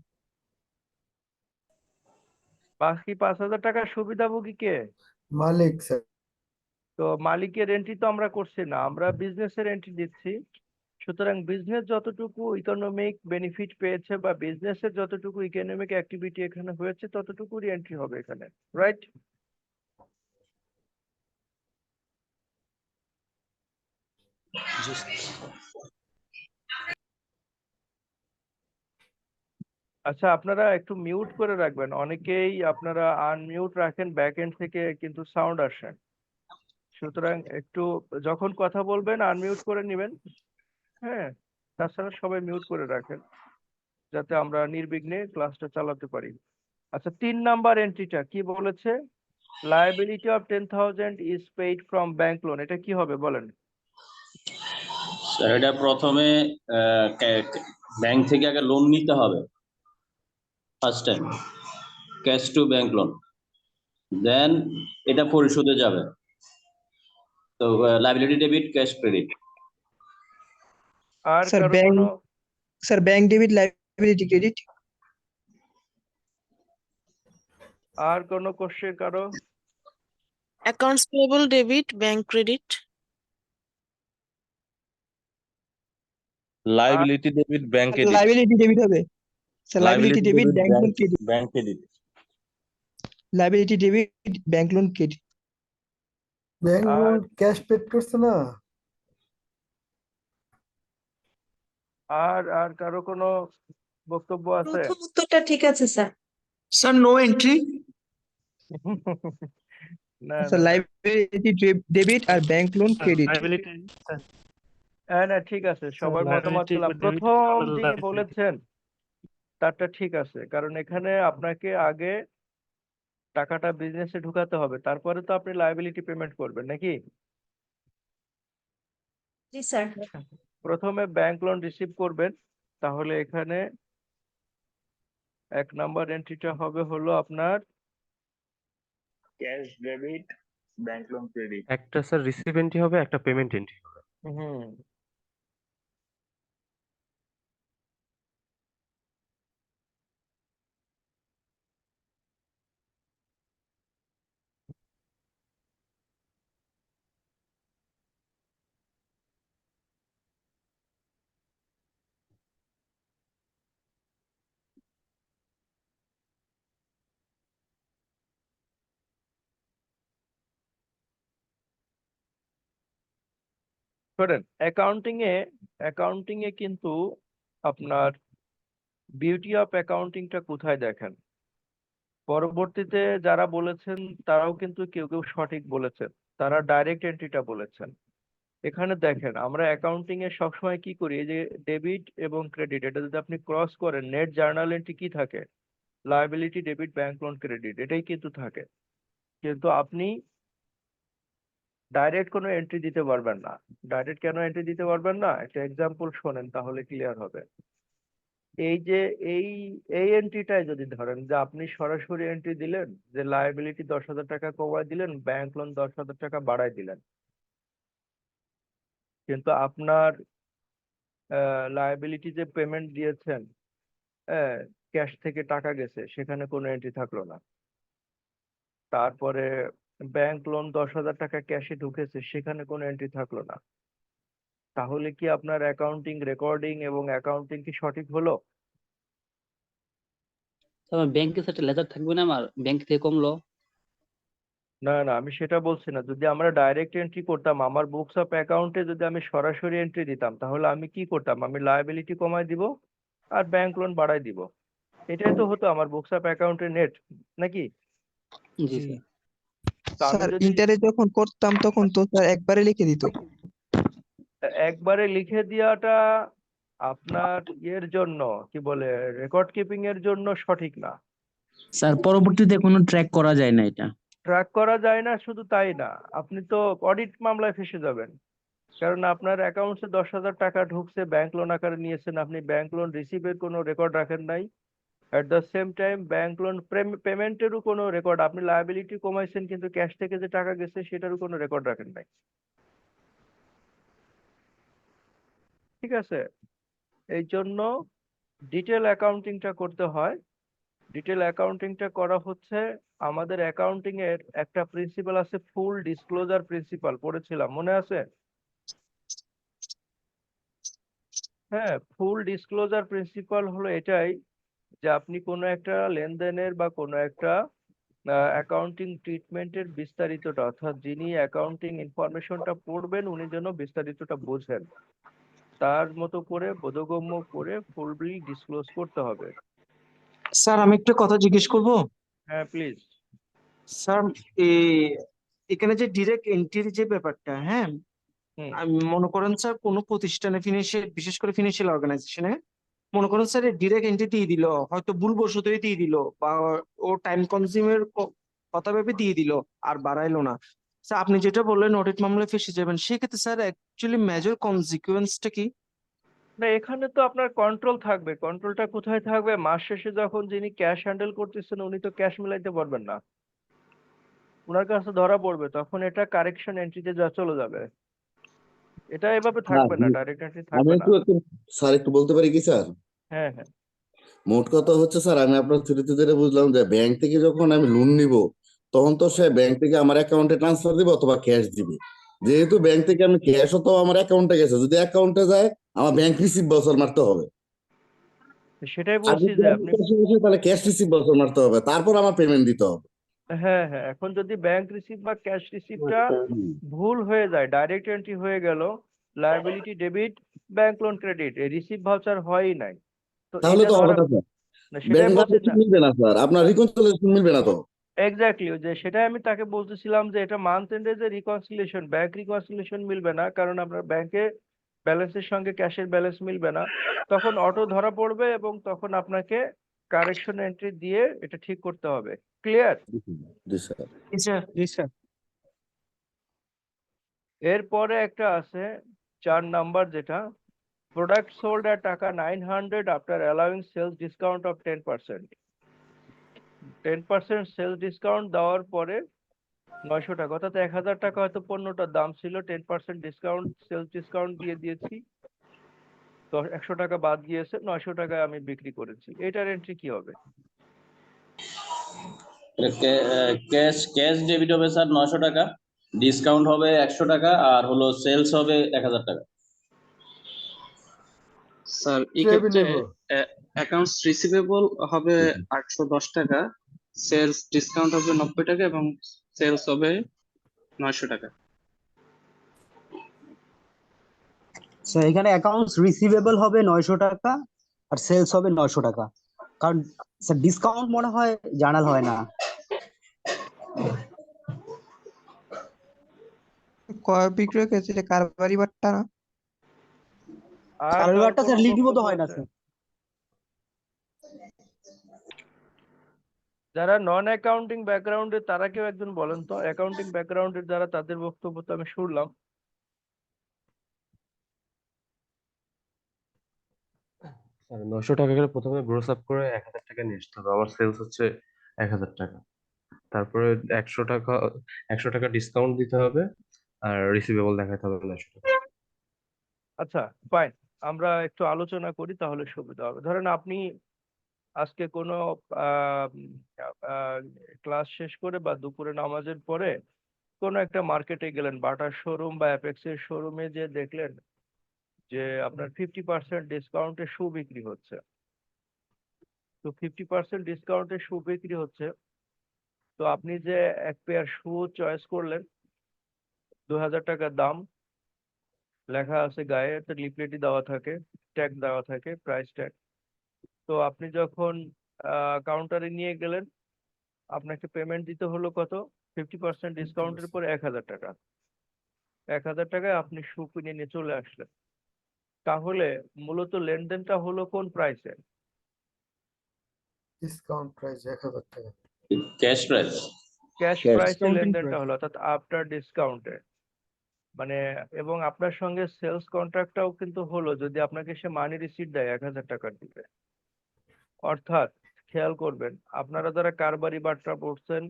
বাকি 5,000 টাকার সুবিধাভোগী কে? মালিক স্যার। তো মালিকের এন্ট্রি তো আমরা করছি না, আমরা বিজনেসের এন্ট্রি দিচ্ছি। সুতরাং বিজনেস যতটুকু ইকোনমিক বেনিফিট পেয়েছে বা বিজনেসের যতটুকু ইকোনমিক অ্যাক্টিভিটি এখানে হয়েছে ততটুকুরই এন্ট্রি হবে এখানে, রাইট? আচ্ছা, আপনারা একটু মিউট করে রাখবেন, অনেকেই আপনারা আনমিউট রাখেন, ব্যাক এন্ড থেকে কিন্তু সাউন্ড আসে। সুতরাং একটু যখন কথা বলবেন আনমিউট করে নেবেন। হ্যাঁ, তাছাড়া সবাই মিউট করে রাখেন যাতে আমরা নির্বিঘ্নে ক্লাসটা চালাতে পারি। আচ্ছা, 3 নাম্বার এন্ট্রিটা কি বলেছে? Liability of 10,000 is paid from bank loan, এটা কি হবে বলেন? স্যার এটা প্রথমে ব্যাংক থেকে আগে লোন নিতে হবে, first time cash to bank loan, then এটা পরিশোধে যাবে। তো লায়াবিলিটি ডেবিট ক্যাশ ক্রেডিট। আর স্যার কারো ব্যাংক কোনো sir bank debit liability credit. আর কোনো কোশ্চেন কারো? Accounts payable debit bank credit. Liability debit bank credit. Liability debit হবে sir, liability debit bank loan credit. Bank credit. Liability debit bank loan credit. Bank loan cash paid করছে না। আর কারো কোনো বক্তব্য আছে? প্রথম উত্তরটা ঠিক আছে স্যার। Sir no entry. না স্যার না না, লায়াবিলিটি ডেবিট আর ব্যাংক লোন ক্রেডিট। লায়াবিলিটি হ্যাঁ না ঠিক আছে, সবার মতামত পেলাম। প্রথম যিনি বলেছেন তারটা ঠিক আছে, কারণ এখানে আপনাকে আগে টাকাটা বিজনেসে ঢুকাতে হবে, তারপরে তো আপনি লায়াবিলিটি পেমেন্ট করবেন নাকি? জি স্যার। প্রথমে ব্যাংক লোন রিসিভ করবেন, তাহলে এখানে 1 নাম্বার এন্ট্রিটা হবে হলো আপনার cash debit bank loan credit. একটা স্যার রিসিভ এন্ট্রি হবে, একটা পেমেন্ট এন্ট্রি হবে। হুম শোনেন, অ্যাকাউন্টিং এ কিন্তু আপনার বিউটি অফ অ্যাকাউন্টিংটা কোথায় দেখেন? পরবর্তীতে যারা বলেছেন তারাও কিন্তু কেউ কেউ সঠিক বলেছেন, তারা ডাইরেক্ট এন্ট্রিটা বলেছেন। এখানে দেখেন, আমরা অ্যাকাউন্টিং এ সবসময় কি করি, এই যে ডেবিট এবং ক্রেডিট, এটা যদি আপনি ক্রস করেন, নেট জার্নাল এন্ট্রি কি থাকে? Liability debit bank loan credit, এটাই কিন্তু থাকে। কিন্তু আপনি ডাইরেক্ট কোনো এন্ট্রি দিতে পারবেন না। ডাইরেক্ট কেন এন্ট্রি দিতে পারবেন না? একটা এক্সাম্পল শোনেন, তাহলে ক্লিয়ার হবে। এই যে এই এই এন্ট্রিটাই যদি ধরেন যে আপনি সরাসরি এন্ট্রি দিলেন যে লায়াবিলিটি 10,000 টাকা কমায় দিলেন, ব্যাংক লোন 10,000 টাকা বাড়ায় দিলেন, কিন্তু আপনার লায়াবিলিটি যে পেমেন্ট দিয়েছেন, ক্যাশ থেকে টাকা গেছে, সেখানে কোনো এন্ট্রি থাকলো না। তারপরে ব্যাংক লোন 10,000 টাকা ক্যাশে ঢুকেছে, সেখানে কোনো এন্ট্রি থাকলো না। তাহলে কি আপনার অ্যাকাউন্টিং রেকর্ডিং এবং অ্যাকাউন্টিং কি সঠিক হলো? আমার ব্যাংকে একটা লেজার থাকবে না, আমার ব্যাংক থেকে কমলো। না না, আমি সেটা বলছি না। যদি আমরা ডাইরেক্ট এন্ট্রি করতাম, আমার বুকস অফ অ্যাকাউন্টে যদি আমি সরাসরি এন্ট্রি দিতাম, তাহলে আমি কি করতাম? আমি লায়াবিলিটি কমায় দিব আর ব্যাংক লোন বাড়ায় দিব, এটাই তো হতো আমার বুকস অফ অ্যাকাউন্টে নেট, নাকি? জি স্যার। তো আমি স্যার যদি ইন্টারে যখন করতাম তখন তো স্যার একবারে লিখে দিত। একবারে লিখে দেওয়াটা আপনার ইয়ের জন্য, কি বলে, রেকর্ড কিপিং এর জন্য সঠিক না। স্যার পরবর্তীতে কোনো ট্র্যাক করা যায় না এটা। ট্র্যাক করা যায় না, শুধু তাই না, আপনি তো অডিট মামলায় ফেসে যাবেন। কারণ আপনার অ্যাকাউন্টে 10,000 টাকা ঢুকছে, ব্যাংক লোন আকারে নিয়েছেন, আপনি ব্যাংক লোন রিসিভের কোনো রেকর্ড রাখেন নাই। At the same time bank loan পেমেন্টেরও কোনো রেকর্ড, আপনি লায়াবিলিটি কমাইছেন কিন্তু ক্যাশ থেকে যে টাকা গেছে সেটারও কোনো রেকর্ড রাখেন নাই। ঠিক আছে? এই জন্য ডিটেল অ্যাকাউন্টিংটা করতে হয়। ডিটেল অ্যাকাউন্টিংটা করা হচ্ছে, আমাদের অ্যাকাউন্টিং এর একটা প্রিন্সিপাল আছে, ফুল ডিসক্লোজার প্রিন্সিপাল, পড়েছিলাম, মনে আছে? হ্যাঁ, ফুল ডিসক্লোজার প্রিন্সিপাল হলো এটাই যে আপনি কোনো একটা লেনদেনের বা কোনো একটা অ্যাকাউন্টিং ট্রিটমেন্টের বিস্তারিতটা, অর্থাৎ যিনি অ্যাকাউন্টিং ইনফরমেশনটা পড়বেন উনি যেন বিস্তারিতটা বোঝেন, তার মতো করে বোধগম্য করে ফুললি ডিসক্লোজ করতে হবে। স্যার আমি একটা কথা জিজ্ঞেস করব। হ্যাঁ প্লিজ। স্যার এখানে যে ডিরেক্ট এন্ট্রির যে ব্যাপারটা, হ্যাঁ, আমি মনে করেন স্যার কোনো প্রতিষ্ঠানে ফিনান্সিয়াল, বিশেষ করে ফিনান্সিয়াল অর্গানাইজেশনে মনে করেন স্যার ডিরেক্ট এন্ট্রি দিয়ে দিল, হয়তো ভুলবশতই দিয়ে দিল বা ও টাইম কনজিউমের কথা ভেবে দিয়ে দিল আর বাড়াইলো না। স্যার আপনি যেটা বললেন অডিট মামলায় ফেসে যাবেন, সেক্ষেত্রে স্যার অ্যাকচুয়ালি মেজর কনসিকুয়েন্সটা কি? না, এখানে তো আপনার কন্ট্রোল থাকবে। কন্ট্রোলটা কোথায় থাকবে? মাস শেষে যখন যিনি ক্যাশ হ্যান্ডেল করতেছেন উনি তো ক্যাশ মিলাইতে পারবেন না, ওনার কাছে ধরা পড়বে, তখন এটা কারেকশন এন্ট্রিতে যা চলে যাবে। এটা এভাবে থাকবে না, ডাইরেক্ট এন্ট্রি আমি থাকবে না। একটু স্যার একটু বলতে পারি কি স্যার? হ্যাঁ হ্যাঁ। মোট কথা হচ্ছে স্যার, আমি আপনার থ্রুতে যেটা বুঝলাম যে ব্যাংক থেকে যখন আমি লোন নিব তখন তো সে ব্যাংক থেকে আমার অ্যাকাউন্টে ট্রান্সফার দিবে অথবা ক্যাশ দিবে। যেহেতু ব্যাংক থেকে আমি ক্যাশ অথবা আমার অ্যাকাউন্টে গেছে, যদি অ্যাকাউন্টে যায় আমার ব্যাংক রিসিভ বাউচার মারতে হবে। সেটাই আর বলছি যদি যে আমি আপনি, ক্যাশে গেছি তাহলে ক্যাশ রিসিভ বাউচার মারতে হবে, তারপর আমার পেমেন্ট দিতে হবে। হ্যাঁ হ্যাঁ, এখন যদি ব্যাংক রিসিভ বা ক্যাশ রিসিভটা ভুল হয়ে যায়, ডাইরেক্ট এন্ট্রি হয়ে গেল liability debit bank loan credit, receive voucher হয়ই নাই, তো তাহলে এটা তো হবে ধরা, না স্যার, না সেটাই ব্যাংক বলছি না। মিলবে না স্যার, আপনার রিকনসিলিয়েশন মিলবে না তো। এক্স্যাক্টলি, যে সেটাই আমি তাকে বলতেছিলাম যে এটা মান্থ এন্ডে যে রিকনসিলিয়েশন, ব্যাংক রিকনসিলিয়েশন মিলবে না, কারণ আপনার ব্যাংকে ব্যালেন্সের সঙ্গে ক্যাশের ব্যালেন্স মিলবে না, তখন অটো ধরা পড়বে এবং তখন আপনাকে কারেকশন এন্ট্রি দিয়ে এটা ঠিক করতে হবে। ক্লিয়ার? জি স্যার। স্যার জি স্যার। এরপরে একটা আছে 4 নাম্বার, যেটা প্রোডাক্ট সোল্ড এট টাকা 900 after allowing sales discount of 10%। 10% sales discount দেওয়ার পরে 900 টাকা, অর্থাৎ 1000 টাকা হয়তো পণ্যটার দাম ছিল, 10% ডিসকাউন্ট সেলস ডিসকাউন্ট দিয়ে দিয়েছি, তো 100 টাকা বাদ গিয়েছে, 900 টাকায় আমি বিক্রি করেছি। এটার এন্ট্রি কি হবে? ক্যাশ ডেবিট হবে স্যার 900 টাকা, ডিসকাউন্ট হবে 100 টাকা, আর হলো সেলস হবে 1000 টাকা। স্যার এই কে ক্ষেত্রে নেব? অ্যাকাউন্টস রিসিভেবল হবে 810 টাকা, সেলস ডিসকাউন্ট হবে 90 টাকা এবং সেলস হবে 900 টাকা। স্যার এখানে অ্যাকাউন্টস রিসিভেবল হবে 900 টাকা আর সেলস হবে 900 টাকা, কারণ স্যার ডিসকাউন্ট মনে হয় জানাল হয় না। ক্রয় বিক্রয় ক্ষেত্রে কারবারি বাট্টা না? আর কার কারবারটা কোনো স্যার লিপিবদ্ধ বক্তব্য হয় না আছে? স্যার। যারা নন অ্যাকাউন্টিং ব্যাকগ্রাউন্ডের তারা কেউ একজন বলেন তো, অ্যাকাউন্টিং ব্যাকগ্রাউন্ডের যারা, তাদের বক্তব্য তো আমি শুনলাম। স্যার 900 টাকা করে প্রথমে গ্রোস আপ করে 1000 টাকা নিয়ে আসতে হবে। আমার সেলস হচ্ছে 1000 টাকা, তারপরে 100 টাকা ডিসকাউন্ট দিতে হবে আর রিসিভেবল দেখাতে হবে 900 টাকা। আচ্ছা ফাইন, আমরা একটু আলোচনা করি তাহলে সুবিধা হবে। ধরেন আপনি আজকে কোনো ক্লাস শেষ করে বা দুপুরে নামাজের পরে কোনো একটা মার্কেটে গেলেন, বাটার শোরুম বা অ্যাপেক্সের শোরুমে, যে দেখলেন যে আপনার 50% ডিসকাউন্টে শু বিক্রি হচ্ছে। তো 50% ডিসকাউন্টে শু বিক্রি হচ্ছে, তো আপনি যে এক পেয়ার শু চয়েস করলেন, 2000 টাকা দাম, লেখা আছে গায়ে, তো লিফলেটই দেওয়া থাকে, ট্যাগ দেওয়া থাকে, প্রাইস ট্যাগ। তো আপনি যখন কাউন্টারে নিয়ে গেলেন, আপনাকে পেমেন্ট দিতে হলো কত? 50% ডিসকাউন্টের পর 1000 টাকা। 1000 টাকায় আপনি শু কিনে নিয়ে চলে আসলেন। তাহলে মূলত লেনদেনটা হলো কোন প্রাইসে? ডিসকাউন্ট প্রাইস 1000 টাকা। Cash price. Cash Cash. প্রাইসে ডিসকাউন্টিং লেনদেনটা প্রাইস। হলো, অর্থাৎ আফটার ডিসকাউন্টে। মানে এবং আপনার সঙ্গে সেলস কন্ট্রাক্টটাও কিন্তু হলো যদি আপনাকে সে মানি রিসিট দেয় 1000 টাকার দিবে। অর্থাৎ খেয়াল করবেন, আপনারা যারা কারবারি বাট্টা পড়ছেন,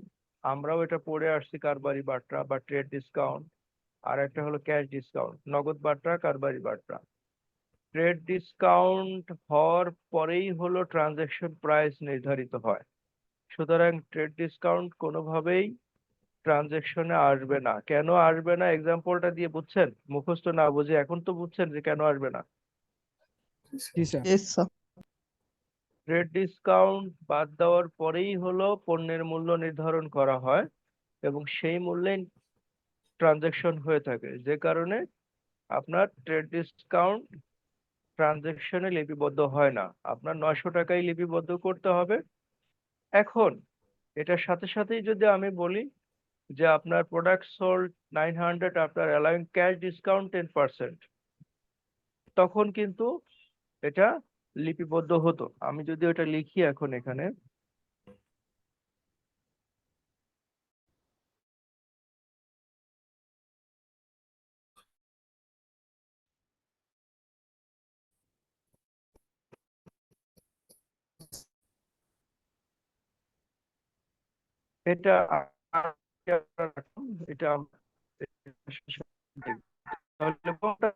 আমরাও এটা পড়ে আসছি, কারবারি বাট্টা বা ট্রেড ডিসকাউন্ট, আর একটা হলো ক্যাশ ডিসকাউন্ট, নগদ বাট্টা, কারবারি বাট্টা। ট্রেড ডিসকাউন্ট হওয়ার পরেই হলো ট্রানজ্যাকশন প্রাইস নির্ধারিত হয়। সুতরাং ট্রেড ডিসকাউন্ট কোনোভাবেই ট্রানজ্যাকশনে আসবে না। কেন আসবে না এক্সাম্পলটা দিয়ে বুঝছেন? মুখস্থ না বুঝে এখন তো বুঝছেন যে কেন আসবে না। জি sir. Yes sir. Trade discount বাদ দেওয়ার পরেই হলো পণ্যের মূল্য নির্ধারণ করা হয় এবং সেই মূল্যে ট্রানজ্যাকশন হয়ে থাকে, যে কারণে আপনার ট্রেড ডিসকাউন্ট ট্রানজ্যাকশনে লিপিবদ্ধ হয় না। আপনার 900 টাকাই লিপিবদ্ধ করতে হবে। এখন এটার সাথে সাথেই যদি আমি বলি যে আপনার product sold 900 after allowing cash discount 10%, তখন কিন্তু এটা লিপিবদ্ধ হতো। আমি যদি ওটা লিখি এখন এখানে, এটা এটা তাহলে কোনটা?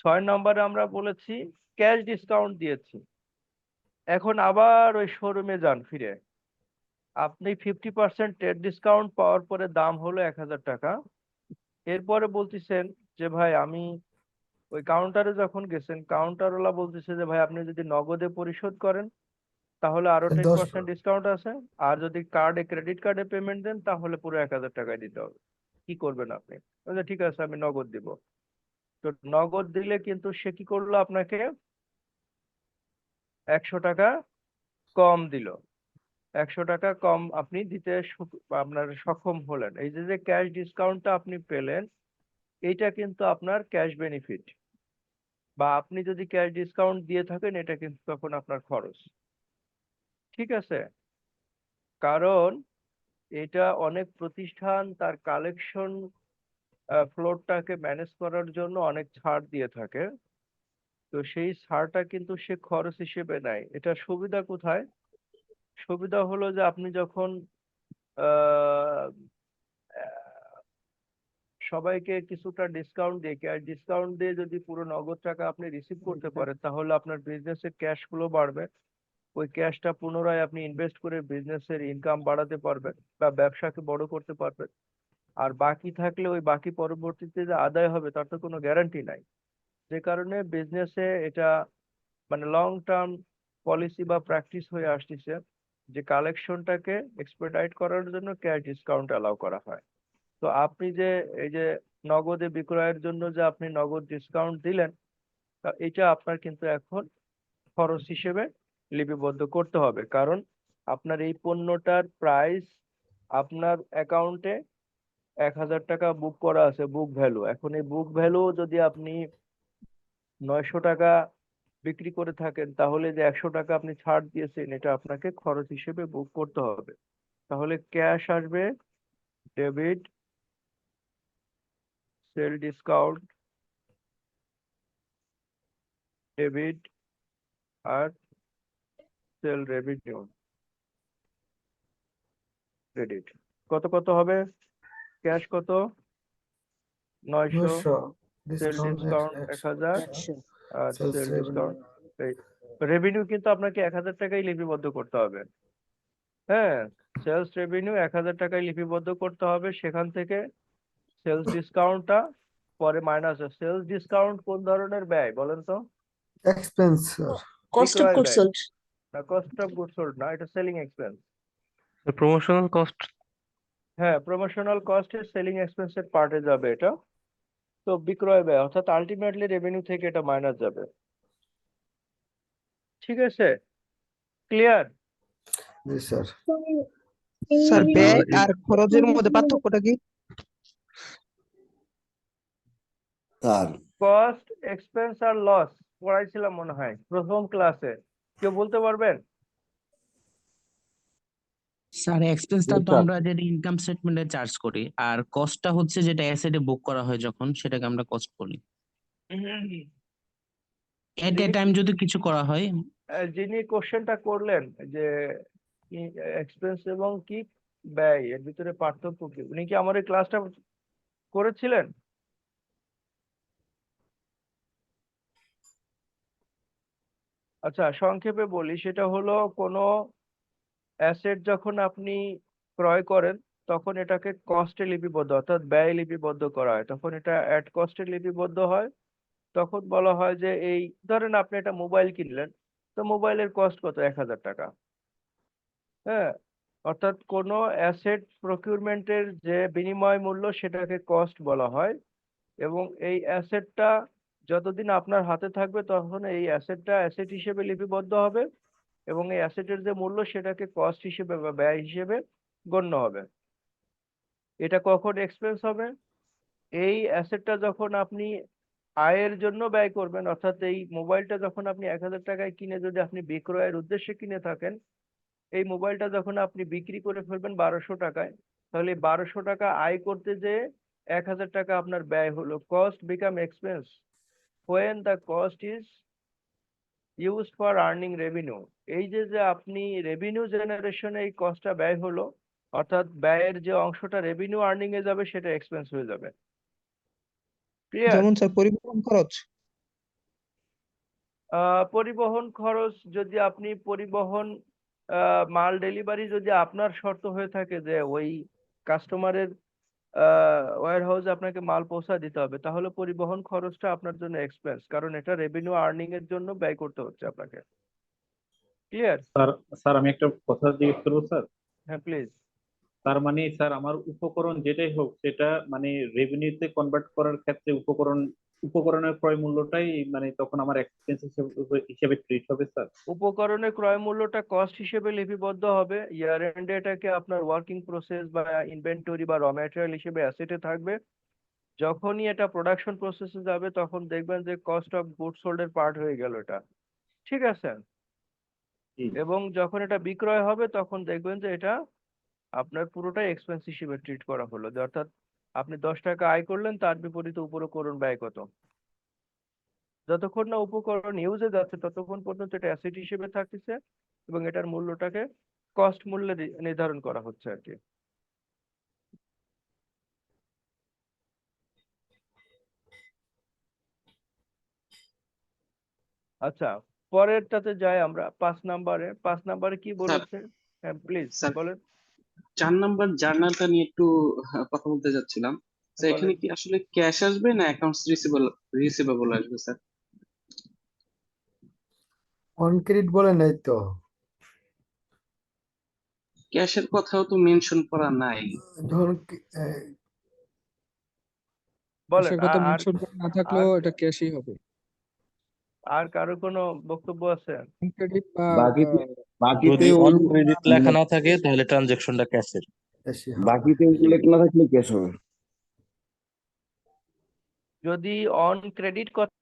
6 নম্বরে আমরা বলেছি ক্যাশ ডিসকাউন্ট দিয়েছি। এখন আবার ওই শোরুমে যান ফিরে, আপনি 50% ট্রেড ডিসকাউন্ট পাওয়ার পরে দাম হলো 1000 টাকা। এরপরে বলতেছেন যে ভাই আমি ওই কাউন্টারে যখন গেছেন, কাউন্টারওয়ালা বলতেছে যে ভাই আপনি যদি নগদে পরিশোধ করেন তাহলে আরো 10% ডিসকাউন্ট আছে, আর যদি কার্ডে, ক্রেডিট কার্ডে পেমেন্ট দেন তাহলে পুরো 1000 টাকায় দিতে হবে। কি করবেন আপনি? বলছে, ঠিক আছে আমি নগদ দিব। তো নগদ দিলে কিন্তু সে কি করলো, আপনাকে 100 টাকা কম দিল। 100 টাকা কম আপনি দিতে আপনার সক্ষম হলেন। এই যে ক্যাশ ডিসকাউন্টটা আপনি পেলেন, এইটা কিন্তু আপনার ক্যাশ বেনিফিট, বা আপনি যদি ক্যাশ ডিসকাউন্ট দিয়ে থাকেন এটা কিন্তু তখন আপনার খরচ। ঠিক আছে? কারণ এটা অনেক প্রতিষ্ঠান তার কালেকশন ফ্লোরটাকে ম্যানেজ করার জন্য অনেক ছাড় দিয়ে থাকে। তো সেই ছাড়টা কিন্তু সে খরচ হিসেবে নেয়। এটা সুবিধা কোথায়? সুবিধা হলো যে আপনি যখন আহ, সবাইকে কিছুটা ডিসকাউন্ট দিয়ে, ক্যাশ ডিসকাউন্ট দিয়ে যদি পুরো নগদ টাকা আপনি রিসিভ করতে পারেন, তাহলে আপনার বিজনেসের ক্যাশ ফ্লো বাড়বে। ওই ক্যাশটা পুনরায় আপনি ইনভেস্ট করে বিজনেসের ইনকাম বাড়াতে পারবেন বা ব্যবসাকে বড় করতে পারবেন। আর বাকি থাকলে ওই বাকি পরবর্তীতে যে আদায় হবে তার তো কোনো গ্যারান্টি নাই। যে কারণে বিজনেসে এটা মানে লং টার্ম পলিসি বা প্র্যাকটিস হয়ে আসতেছে যে কালেকশনটাকে এক্সপেডাইট করার জন্য ক্যাশ ডিসকাউন্ট অ্যালাউ করা হয়। তো আপনি যে এই যে নগদে বিক্রয়ের জন্য যে আপনি নগদ ডিসকাউন্ট দিলেন, তা এটা আপনার কিন্তু এখন খরচ হিসেবে লিপিবদ্ধ করতে হবে। কারণ আপনার এই পণ্যটার প্রাইস আপনার অ্যাকাউন্টে 1000 টাকা বুক করা আছে, বুক ভ্যালু। এখন এই বুক ভ্যালু যদি আপনি 900 টাকা বিক্রি করে থাকেন, তাহলে যে 100 টাকা আপনি ছাড় দিয়েছেন এটা আপনাকে খরচ হিসেবে বুক করতে হবে। তাহলে ক্যাশ আসবে, ডেবিট, সেল ডিসকাউন্ট, ডেবিট, আর সেল রেভিনিউ, ক্রেডিট। কত কত হবে? ক্যাশ কত? 900, 900 সেল ডিসকাউন্ট ডিসকাউন্ট 1000, আর sales sale revenue discount. Revenue কিন্তু আপনাকে 1000 টাকাই লিপিবদ্ধ করতে হবে। হ্যাঁ, সেলস রেভিনিউ 1000 টাকায় লিপিবদ্ধ করতে হবে। সেখান থেকে সেলস ডিসকাউন্টটা পরে মাইনাস। সেলস ডিসকাউন্ট কোন ধরনের ব্যয় বলেন তো? এক্সপেন্স কস্ট অফ বিক্রয় গুড ব্যয় সোল্ড। না, কস্ট অফ গুড সোল্ড না, এটা সেলিং এক্সপেন্স। Promotional cost. হ্যাঁ, প্রমোশনাল কস্টের সেলিং এক্সপেন্সের পার্টে যাবে এটা। তো বিক্রয় ব্যয় অর্থাৎ আলটিমেটলি রেভিনিউ থেকে এটা মাইনাস যাবে। ঠিক আছে? ক্লিয়ার? জি স্যার। স্যার ব্যয় আর খরচের মধ্যে পার্থক্যটা কি? স্যার কস্ট, এক্সপেন্স আর লস পড়াইছিলাম মনে হয় প্রথম ক্লাসে। কেউ বলতে পারবেন? স্যার এক্সপেন্সটা তো স্যার আমরা যেটা ইনকাম স্টেটমেন্টে চার্জ করি, আর কস্টটা হচ্ছে যেটা অ্যাসেটে বুক করা হয় যখন, সেটাকে আমরা কস্ট বলি। এট এ টাইম যদি কিছু করা হয়। যিনি কোশ্চেনটা করলেন যে এক্সপেন্স এবং কি ব্যয় এর ভিতরে পার্থক্য কি, উনি কি আমার এই ক্লাসটা করেছিলেন? আচ্ছা, সংক্ষেপে বলি, সেটা হলো কোনো অ্যাসেট যখন আপনি ক্রয় করেন তখন এটাকে কস্টে লিপিবদ্ধ অর্থাৎ ব্যয় লিপিবদ্ধ করা হয়, তখন এটা অ্যাট কস্টে লিপিবদ্ধ হয়। তখন বলা হয় যে এই ধরেন আপনি একটা মোবাইল কিনলেন, তো মোবাইলের কস্ট কত? 1000 টাকা। হ্যাঁ, অর্থাৎ কোনো অ্যাসেট প্রকিউরমেন্টের যে বিনিময় মূল্য সেটাকে কস্ট বলা হয়। এবং এই অ্যাসেটটা যতদিন আপনার হাতে থাকবে তখন এই অ্যাসেটটা অ্যাসেট হিসেবে লিপিবদ্ধ হবে, এবং এই অ্যাসেটের যে মূল্য সেটাকে কস্ট হিসেবে বা ব্যয় হিসেবে গণ্য হবে। এটা কখন এক্সপেন্স হবে? এই অ্যাসেটটা যখন আপনি আয়ের জন্য ব্যয় করবেন, অর্থাৎ এই মোবাইলটা যখন আপনি 1000 টাকায় কিনে যদি আপনি বিক্রয়ের উদ্দেশ্যে কিনে থাকেন, এই মোবাইলটা যখন আপনি বিক্রি করে ফেলবেন 1200 টাকায়, তাহলে 1200 টাকা আয় করতে যে 1000 টাকা আপনার ব্যয় হলো। Cost become expense when the cost is used for earning revenue। এই যে যে আপনি রেভিনিউ জেনারেশনে এই কস্টটা ব্যয় হলো, অর্থাৎ ব্যয়ের যে অংশটা রেভিনিউ আর্নিং এ যাবে সেটা এক্সপেন্স হয়ে যাবে। ক্লিয়ার? যেমন স্যার পরিবহন খরচ। পরিবহন খরচ যদি আপনি পরিবহন মাল ডেলিভারি যদি আপনার শর্ত হয়ে থাকে যে ওই কাস্টমারের ওয়্যার হাউসে আপনাকে মাল পৌঁছা দিতে হবে, তাহলে পরিবহন খরচটা আপনার জন্য এক্সপেন্স, কারণ এটা রেভিনিউ আর্নিং এর জন্য ব্যয় করতে হচ্ছে আপনাকে। ক্লিয়ার? স্যার স্যার আমি একটা কথা জিজ্ঞেস করবো স্যার। হ্যাঁ প্লিজ। তার মানে স্যার আমার উপকরণ যেটাই হোক সেটা মানে রেভিনিউতে কনভার্ট করার ক্ষেত্রে উপকরণ উপকরণের ক্রয় মূল্যটাই মানে তখন আমার এক্সপেন্স হিসেবে ট্রিট হবে স্যার? উপকরণের ক্রয় মূল্যটা কস্ট হিসেবে লিপিবদ্ধ হবে, ইয়ার এন্ডে এটাকে আপনার ওয়ার্কিং প্রসেস বা ইনভেন্টরি বা র ম্যাটেরিয়াল হিসেবে অ্যাসেটে থাকবে। যখনই এটা প্রোডাকশন প্রসেসে যাবে তখন দেখবেন যে কস্ট অফ গুডস সোল্ড এর পার্ট হয়ে গেল এটা, ঠিক আছে? এবং যখন এটা বিক্রয় হবে তখন দেখবেন যে এটা আপনার পুরোটাই এক্সপেন্স হিসেবে ট্রিট করা হলো, যে অর্থাৎ আপনি 10 টাকা আয় করলেন, তার বিপরীতে উপকরণ ব্যয় কত। যতক্ষণ না উপকরণ ইউজে যাচ্ছে ততক্ষণ পর্যন্ত এটা অ্যাসেট হিসেবে থাকতেছে এবং এটার মূল্যটাকে কস্ট মূল্যে নির্ধারণ করা হচ্ছে আর কি। আচ্ছা, পরেরটাতে যাই আমরা, 5 নাম্বারে কি বলেছে? হ্যাঁ প্লিজ স্যার বলেন। 4 নাম্বার জার্নালটা নিয়ে একটু কথা বলতে যাচ্ছিলাম। তো এখানে বলেন। কি আসলে ক্যাশ আসবে না অ্যাকাউন্টস রিসিভেবল আসবে স্যার? অন ক্রেডিট বলে নাই তো। ক্যাশের কথাও তো মেনশন করা নাই। ধরুন বলেন কথা আর মেনশন করা না থাকলেও আর- এটা ক্যাশই হবে। আর কারো কোনো বক্তব্য আছে? ক্রেডিট বা বাকিতে যদি ওই অন ক্রেডিট লেখা না থাকে তাহলে ট্রানজেকশনটা ক্যাশের। বাকিতে উল্লেখ না থাকলে ক্যাশ হবে। যদি অন ক্রেডিট কথা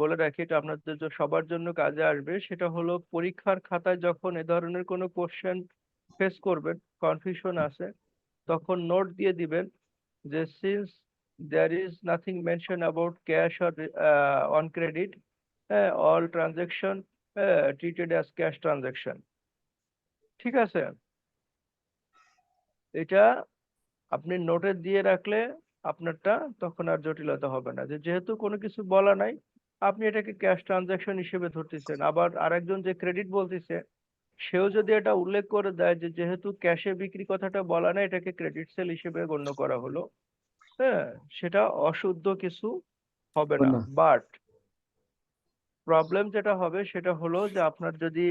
বলে রাখি, এটা আপনাদের সবার জন্য কাজে আসবে। সেটা হলো পরীক্ষার খাতায় যখন এ ধরনের কোনো কোশ্চেন ফেস করবেন, কনফিউশন আছে, তখন নোট দিয়ে দিবেন যে since there is nothing mention about cash or on credit, all transaction treated as cash transaction, ঠিক আছে? এটা আপনি নোটে দিয়ে রাখলে আপনারটা তখন আর জটিলতা হবে না, যে যেহেতু কোনো কিছু বলা নাই আপনি এটাকে ক্যাশ ট্রানজাকশন হিসেবে ধরতেছেন। আবার আরেকজন যে ক্রেডিট বলতেছে সেও যদি এটা উল্লেখ করে দেয় যে যেহেতু ক্যাশে বিক্রি কথাটা বলা নাই, এটাকে ক্রেডিট সেল হিসেবে গণ্য করা হলো, হ্যাঁ, সেটা অশুদ্ধ কিছু হবে না। বাট প্রবলেম যেটা হবে সেটা হলো যে আপনার যদি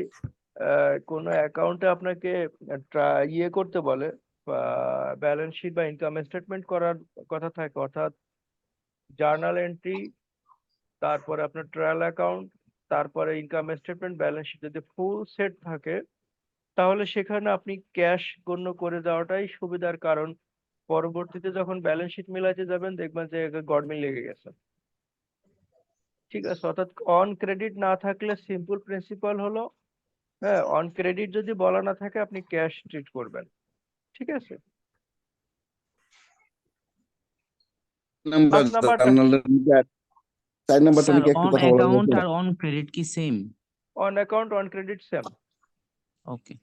কোনো অ্যাকাউন্টে আপনাকে ইয়ে করতে বলে, ব্যালেন্স শিট বা ইনকাম স্টেটমেন্ট করার কথা থাকে, অর্থাৎ জার্নাল এন্ট্রি, তারপরে আপনার ট্রায়াল অ্যাকাউন্ট, তারপরে ইনকাম স্টেটমেন্ট, ব্যালেন্স শিট যদি ফুল সেট থাকে তাহলে সেখানে আপনি ক্যাশ গণ্য করে দেওয়াটাই সুবিধার। কারণ পরবর্তীতে যখন ব্যালেন্স শিট মিলাতে যাবেন দেখবেন যে গড়মিল লেগে গেছে, ঠিক আছে? অর্থাৎ অন ক্রেডিট না থাকলে সিম্পল প্রিন্সিপাল হলো, হ্যাঁ, অন ক্রেডিট যদি বলা না থাকে আপনি ক্যাশ ট্রিট করবেন, ঠিক আছে? নাম্বার 5 নাম্বারটা জার্নালের 4 নাম্বারটা স্যার নিয়ে কি একটু অন কথা বলা অ্যাকাউন্ট যাবে? আর অন ক্রেডিট কি same? On account on credit same. Okay.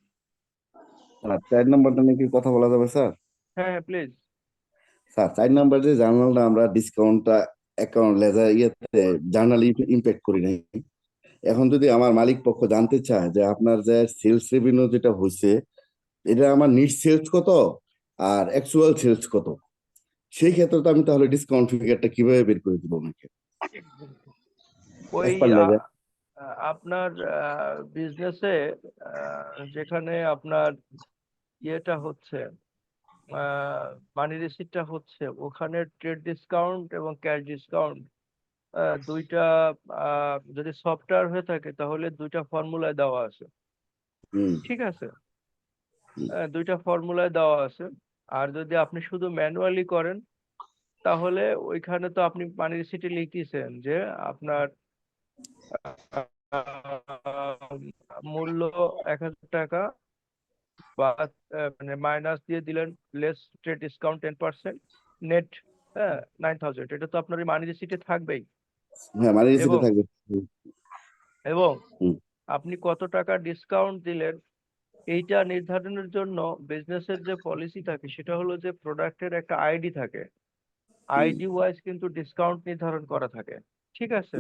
4 নাম্বারটা নিয়ে কি কথা বলা যাবে স্যার? হ্যাঁ প্লিজ। স্যার 4 নাম্বার যে জার্নালটা আমরা ডিসকাউন্টটা অ্যাকাউন্ট লেজার ইয়েতে জার্নাল ইম্প্যাক্ট করি নাই। এখন যদি আমার মালিক পক্ষ জানতে চায় যে আপনার যে সেলস রেভিনিউ যেটা হয়েছে এটা আমার নিট সেলস কত আর অ্যাকচুয়াল সেলস কত, সেই ক্ষেত্রে তো আমি তাহলে ডিসকাউন্ট ফিগারটা কিভাবে বের করে দিব ওনাকে? ওই লেজার আপনার বিজনেসে যেখানে আপনার ইয়েটা হচ্ছে, মানি রিসিটটা হচ্ছে, ওখানে ট্রেড ডিসকাউন্ট এবং ক্যাশ ডিসকাউন্ট দুইটা যদি সফটওয়্যার হয়ে থাকে তাহলে দুইটা ফর্মুলায় দেওয়া আছে, ঠিক আছে? দুইটা ফর্মুলায় দেওয়া আছে। আর যদি আপনি শুধু ম্যানুয়ালি করেন তাহলে ওইখানে তো আপনি মানি রিসিটে লিখতেছেন যে আপনার মূল্য 1000 টাকা বা মানে মাইনাস দিয়ে দিলেন লেস ট্রেড ডিসকাউন্ট 10%, নেট 9000, এটা তো আপনার মানি রিসিটে থাকবেই। হ্যাঁ মানি রিসিটে এবং থাকবে। এবং আপনি কত টাকা ডিসকাউন্ট দিলেন এইটা নির্ধারণের জন্য বিজনেসের যে পলিসি থাকে সেটা হলো যে প্রোডাক্টের একটা আইডি থাকে, আইডি ওয়াইজ কিন্তু ডিসকাউন্ট নির্ধারণ করা থাকে, ঠিক আছে?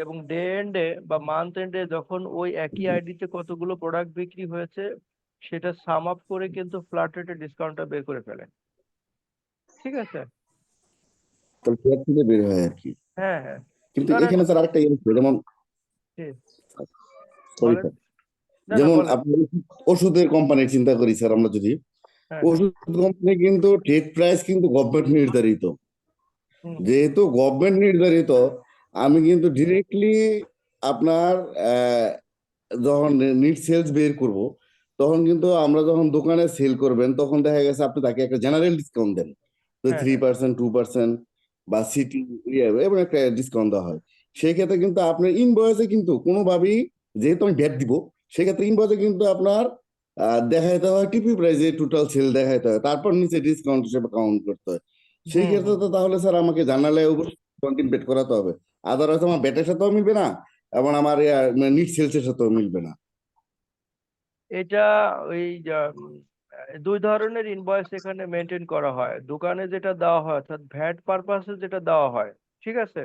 এবং ডে এন্ডে বা মান্থ এন্ডে যখন ওই একই আইডিতে কতগুলো প্রোডাক্ট বিক্রি হয়েছে সেটা সাম আপ করে কিন্তু ফ্ল্যাট রেটে ডিসকাউন্টটা বের করে ফেলে, ঠিক আছে? তাহলে ফ্ল্যাট থেকে বের হয় আর কি। হ্যাঁ হ্যাঁ। কিন্তু ধরেন এখানে স্যার আরেকটা ইয়ে আছে, যেমন জি, সরি বলেন। স্যার, না যেমন বলেন। আপনি ওষুধের কোম্পানির চিন্তা করি স্যার, আমরা যদি হ্যাঁ ওষুধ কোম্পানি কিন্তু ট্রেড প্রাইস কিন্তু গভর্নমেন্ট নির্ধারিত, হুম যেহেতু গভর্নমেন্ট নির্ধারিত আমি কিন্তু ডিরেক্টলি আপনার যখন নিট সেলস বের করব, তখন কিন্তু আমরা যখন দোকানে সেল করবেন তখন দেখা গেছে আপনি তাকে একটা জেনারেল ডিসকাউন্ট দেন, হ্যাঁ 3%, 2% বা সিটি এবং একটা ডিসকাউন্ট দেওয়া হয়। সেই ক্ষেত্রে কিন্তু আপনার ইনভয়েসে কিন্তু কোনোভাবেই, যেহেতু আমি ভ্যাট দিব, সেক্ষেত্রে ইনভয়েসে কিন্তু আপনার দেখাইতে হয় টিপি প্রাইসে টোটাল সেল দেখাইতে হয়, তারপর নিচে ডিসকাউন্ট হিসেবে কাউন্ট করতে হয়। সেই হুম ক্ষেত্রে হুম তো তাহলে স্যার আমাকে জানালে অবশ্যই বেট করাতে হবে, আদারওয়াইজ আমার ব্যাটের সাথেও মিলবে না এবং আমার নিট সেলসের সাথেও মিলবে না। এটা ওই দুই ধরনের ইনভয়েস এখানে মেনটেন করা হয়। দোকানে যেটা দেওয়া হয় অর্থাৎ ভ্যাট পারপাসে যেটা দেওয়া হয়, ঠিক আছে,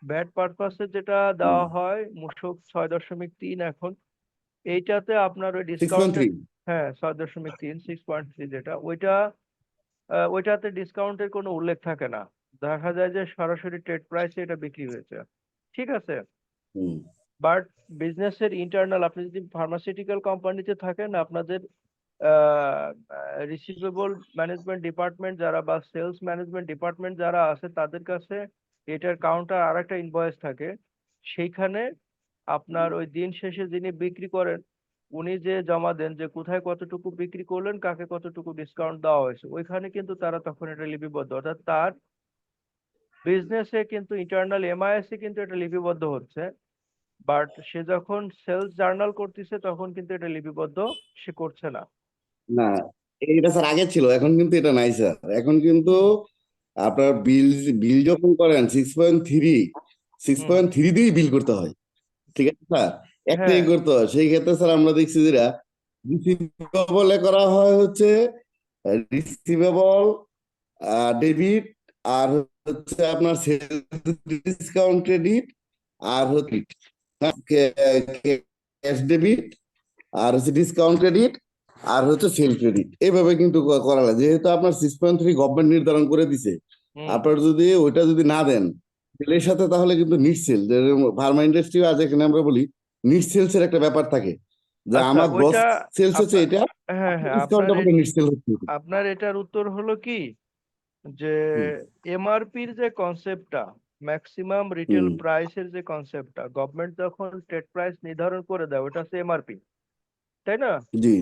ভ্যাট পারপাসে যেটা দেওয়া হয় মূসক 6.3 এখন, এইটাতে আপনার ওই ডিসকাউন্টের 6.3 হ্যাঁ 6.3 6.3 যেটা ওইটাতে ডিসকাউন্টের কোনো উল্লেখ থাকে না। দেখা যায় যে সরাসরি ট্রেড প্রাইসে এটা বিক্রি হয়েছে, ঠিক আছে। হুম বাট বিজনেসের ইন্টারনাল, আপনি যদি ফার্মাসিউটিক্যাল কোম্পানিতে থাকেন, আপনাদের রিসিভেবল ম্যানেজমেন্ট ডিপার্টমেন্ট যারা বা সেলস ম্যানেজমেন্ট ডিপার্টমেন্ট যারা আছে তাদের কাছে এটার কাউন্টার আর একটা ইনভয়েস থাকে। সেইখানে আপনার ওই দিন শেষে যিনি বিক্রি করেন উনি যে জমা দেন যে কোথায় কতটুকু বিক্রি করলেন, কাকে কতটুকু ডিসকাউন্ট দেওয়া হয়েছে, ওইখানে কিন্তু তারা তখন এটা লিপিবদ্ধ, অর্থাৎ তার বিজনেসে কিন্তু ইন্টারনাল এমআইএসে কিন্তু এটা লিপিবদ্ধ হচ্ছে। বাট সে যখন সেলস জার্নাল করতেছে তখন কিন্তু এটা লিপিবদ্ধ সে করছে না। না, এটা স্যার আগে ছিল, এখন কিন্তু এটা নাই স্যার। এখন কিন্তু আপনার বিল বিল যখন করেন 6.3 দিয়েই বিল করতে হয়, ঠিক আছে স্যার, একটাই হ্যাঁ করতে হয়। সেই ক্ষেত্রে স্যার আমরা দেখছি যেটা রিসিভেবলে করা হয় হচ্ছে রিসিভেবল ডেবিট, আর হচ্ছে আপনার সেলস ডিসকাউন্ট ক্রেডিট, আর হচ্ছে ক্যাশ ডেবিট, আর হচ্ছে ডিসকাউন্ট ক্রেডিট, আর হচ্ছে সেল ক্রেডিট। এইভাবে কিন্তু করা লাগে, যেহেতু আপনার 6.3 গভর্নমেন্ট নির্ধারণ করে দিছে। আপনার যদি ওইটা যদি না দেন সেলের সাথে, তাহলে কিন্তু নিট সেল, ফার্মা ইন্ডাস্ট্রি আজ এখানে আমরা বলি নিট সেলস এর একটা ব্যাপার থাকে, যে আচ্ছা আমার গ্রস ওইটা সেলস হচ্ছে আপনার এটা, হ্যাঁ হ্যাঁ ডিসকাউন্ট আমাকে নিট সেল হচ্ছে এটা। আপনার এটার উত্তর হলো কি যে হুম এমআরপির যে কনসেপ্টটা, ম্যাক্সিমাম রিটেল হুম প্রাইসের যে কনসেপ্টটা, গভর্নমেন্ট যখন ট্রেড প্রাইস নির্ধারণ করে দেয় ওটা হচ্ছে এমআরপি, তাই না? জি,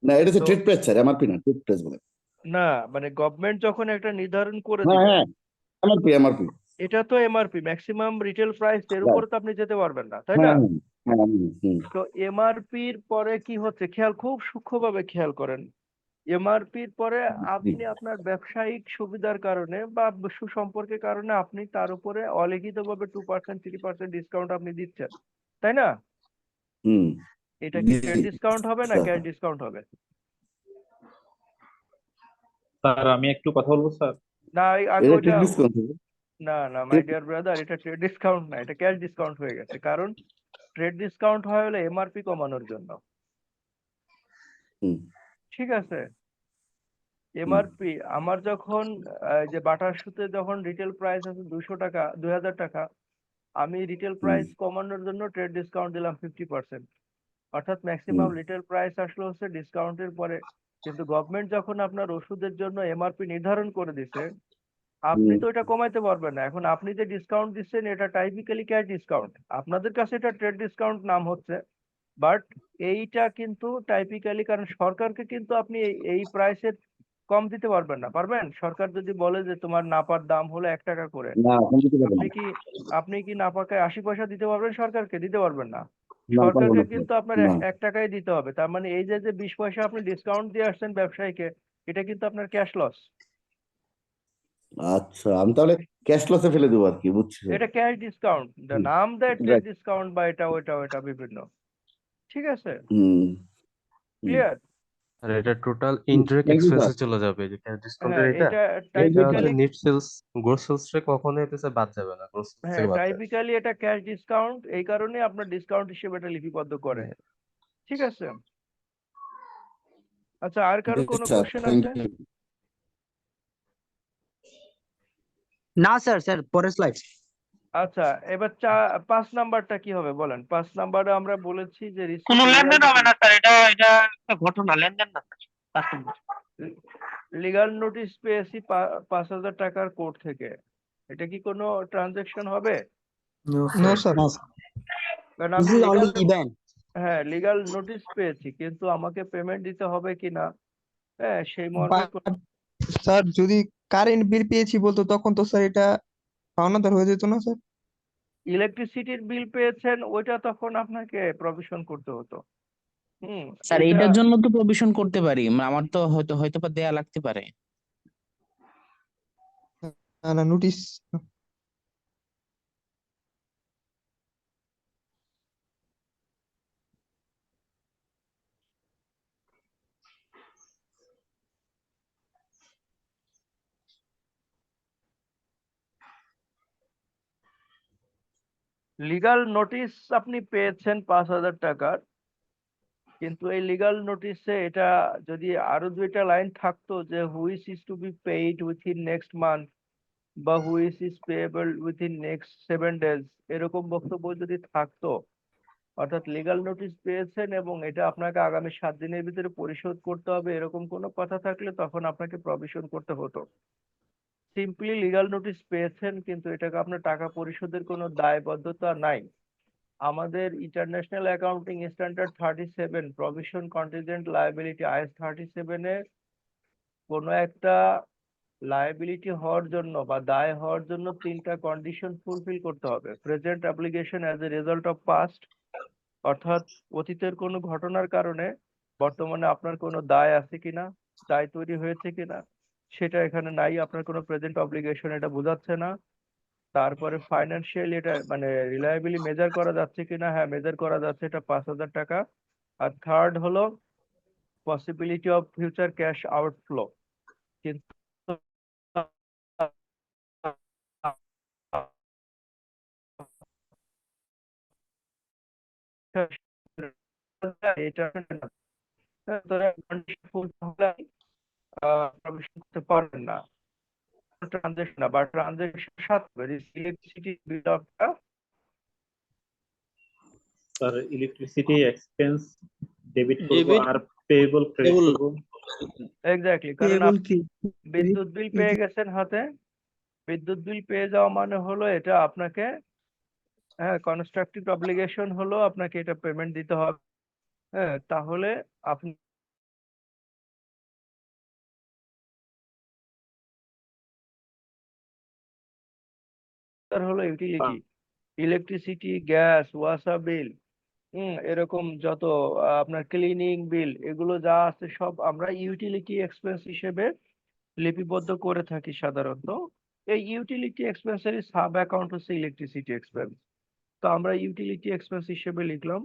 না এটা হচ্ছে তো ট্রেড প্রাইস স্যার, এমআরপি না, ট্রেড প্রাইস বলে। না মানে গভর্নমেন্ট যখন একটা নির্ধারণ করে হ্যাঁ দিবে, হ্যাঁ, এমআরপি এমআরপি। এটা তো এমআরপি ম্যাক্সিমাম রিটেল প্রাইস, এর উপরে তো আপনি যেতে পারবেন না, তাই না? হ্যাঁ হ্যাঁ হুম তো এমআরপির পরে কি হচ্ছে খেয়াল, খুব সূক্ষ্মভাবে খেয়াল করেন। এমআরপির পরে জি আপনি আপনার ব্যবসায়িক সুবিধার কারণে বা সুসম্পর্কের কারণে আপনি তার উপরে অলিখিতভাবে 2% 3% ডিসকাউন্ট আপনি দিচ্ছেন, তাই না? হুম এটা কি জি ট্রেড ডিসকাউন্ট হবে না স্যার। ক্যাশ ডিসকাউন্ট হবে? স্যার আমি একটু কথা বলবো স্যার। না আগে এটা ওইটা, ট্রেড ডিসকাউন্ট হবে। না না মাই ডিয়ার ব্রাদার, এটা ট্রেড ডিসকাউন্ট না, এটা ক্যাশ ডিসকাউন্ট হয়ে গেছে। কারণ ট্রেড ডিসকাউন্ট হয় হলো এমআরপি কমানোর জন্য, হুম ঠিক আছে। হুম এমআরপি আমার যখন যে বাটার সুতে যখন রিটেল প্রাইস আছে 200 টাকা 2000 টাকা, আমি রিটেল হুম প্রাইস কমানোর জন্য ট্রেড ডিসকাউন্ট দিলাম 50%, অর্থাৎ হুম ম্যাক্সিমাম রিটেল প্রাইস আসলো হচ্ছে ডিসকাউন্টের পরে। কিন্তু গভর্নমেন্ট যখন আপনার ওষুধের জন্য এমআরপি নির্ধারণ করে দিছে, আপনি হুম তো এটা কমাইতে পারবেন না। এখন আপনি যে ডিসকাউন্ট দিচ্ছেন এটা টাইপিক্যালি ক্যাশ ডিসকাউন্ট, আপনাদের কাছে এটা ট্রেড ডিসকাউন্ট নাম হচ্ছে, বাট এইটা কিন্তু টাইপিক্যালি, কারণ সরকারকে কিন্তু আপনি এই প্রাইসের কম দিতে পারবেন না। পারবেন? সরকার যদি বলে যে তোমার নাপার দাম হলো 1 টাকা করে, না, এখন দিতে পারবো আপনি না। কি আপনি কি নাপাকে 80 পয়সা দিতে পারবেন সরকারকে? দিতে পারবেন না। না, পারবো সরকারকে না স্যার। কিন্তু আপনার না, 1 টাকাই দিতে হবে। তার মানে এই যে 20 পয়সা আপনি ডিসকাউন্ট দিয়ে আসছেন ব্যবসায়ীকে, এটা কিন্তু আপনার ক্যাশ লস। আচ্ছা আমি তাহলে ক্যাশ লসে ফেলে দেবো আর কি, বুঝছি স্যার। এটা ক্যাশ ডিসকাউন্ট, হুম নাম দেয় ট্রেড রাইট। ডিসকাউন্ট বা এটা ওইটা ওইটা বিভিন্ন, ঠিক আছে, হুম হুম ক্লিয়ার? আর এটা total indirect thank you sir. এক্সপেন্সে চলে যাবে, এই যে ক্যাশ ডিসকাউন্টের হ্যাঁ এটা এটা থ্যাংক এটা ইউ হচ্ছে sir. Typically, net sales, gross sales রে কখনোই হচ্ছে বাদ যাবে না, গ্রোস সেলস হ্যাঁ থেকে বাদ যাবে। টাইপিক্যালি এটা ক্যাশ ডিসকাউন্ট, এই কারণে আপনার ডিসকাউন্ট হিসেবে এটা লিপিবদ্ধ করে, হ্যাঁ। ঠিক আছে। আচ্ছা আর কারো জি কোনো স্যার, কোশ্চেন থ্যাংক আছে? ইউ। না স্যার, স্যার পরের স্লাইড। আচ্ছা, এবার 5 নাম্বারটা কি হবে বলেন? 5 নাম্বারে আমরা বলেছি যে কোনো রিসিভ লেনদেন হবে না স্যার, এটা এটা একটা ঘটনা, লেনদেন না স্যার। লিগাল নোটিশ পেয়েছি 5,000 টাকার কোর্ট থেকে, এটা কি কোনো ট্রানজেকশন হবে? No sir. কারণ This আমি is লিগাল only event. হ্যাঁ লিগাল নোটিশ পেয়েছি, কিন্তু আমাকে পেমেন্ট দিতে হবে কিনা হ্যাঁ সেই মর্মে স্যার যদি কারেন্ট বিল পেয়েছি বলতো তখন তো স্যার এটা পাওনাদার হয়ে যেত না স্যার? ইলেকট্রিসিটির বিল পেয়েছেন ওইটা তখন আপনাকে প্রভিশন করতে হতো। স্যার এটা এটার জন্য তো প্রভিশন করতে পারি, আমার তো হয়তো বা দেয়া লাগতে পারে। না না, নোটিশ। লিগাল নোটিশ আপনি পেয়েছেন 5,000 টাকার, কিন্তু এই লিগাল নোটিশে এটা যদি আরো 2টা লাইন থাকতো যে which is to be paid within next month বা which is payable within next 7 days, এরকম বক্তব্য যদি থাকতো, অর্থাৎ লিগাল নোটিশ পেয়েছেন এবং এটা আপনাকে আগামী 7 দিনের ভিতরে পরিশোধ করতে হবে, এরকম কোনো কথা থাকলে তখন আপনাকে প্রভিশন করতে হতো। সিম্পলি লিগাল নোটিশ পেয়েছেন কিন্তু এটাকে আপনার টাকা পরিশোধের কোনো দায়বদ্ধতা নাই। আমাদের international accounting standard 37 provision contingent liability IS 37 এ কোনো একটা লায়াবিলিটি হওয়ার জন্য বা দায় হওয়ার জন্য 3টা কন্ডিশন ফুলফিল করতে হবে। Present application as a result of past, অর্থাৎ অতীতের কোনো ঘটনার কারণে বর্তমানে আপনার কোনো দায় আছে কিনা, দায় তৈরি হয়েছে কিনা সেটা এখানে নাই, আপনার কোনো প্রেজেন্ট অব্লিগেশন এটা বোঝাচ্ছে না। তারপরে ফাইন্যান্সিয়াল এটা মানে রিলায়েবলি মেজার করা যাচ্ছে কিনা, হ্যাঁ মেজার করা যাচ্ছে, এটা 5,000 টাকা। আর থার্ড হলো possibility of future cash outflow, কিন্তু এটা প্রবেশ করতে পারবেন না, ট্রানজেকশন না বা ট্রানজেকশন সাথে ইলেকট্রিসিটি বিল অফটা স্যার ইলেকট্রিসিটি এক্সপেন্স ডেবিট করব আর পেয়েবল ক্রেডিট করব। এক্স্যাক্টলি, কারণ আপনি বিদ্যুৎ বিল পেয়ে গেছেন হাতে, বিদ্যুৎ বিল পেয়ে যাওয়া মানে হলো এটা আপনাকে হ্যাঁ কনস্ট্রাকটিভ অব্লিগেশন হলো আপনাকে এটা পেমেন্ট দিতে হবে। হ্যাঁ তাহলে আপনি হলো ইউটিলিটি, ইলেকট্রিসিটি, গ্যাস, ওয়াসার বিল, এরকম যত আপনার ক্লিনিং বিল এগুলো যা আছে সব আমরা ইউটিলিটি এক্সপেন্স হিসেবে লিপিবদ্ধ করে থাকি সাধারণত। এই ইউটিলিটি এক্সপেন্সের সাব অ্যাকাউন্ট হচ্ছে ইলেকট্রিসিটি এক্সপেন্স, তো আমরা ইউটিলিটি এক্সপেন্স হিসেবে লিখলাম।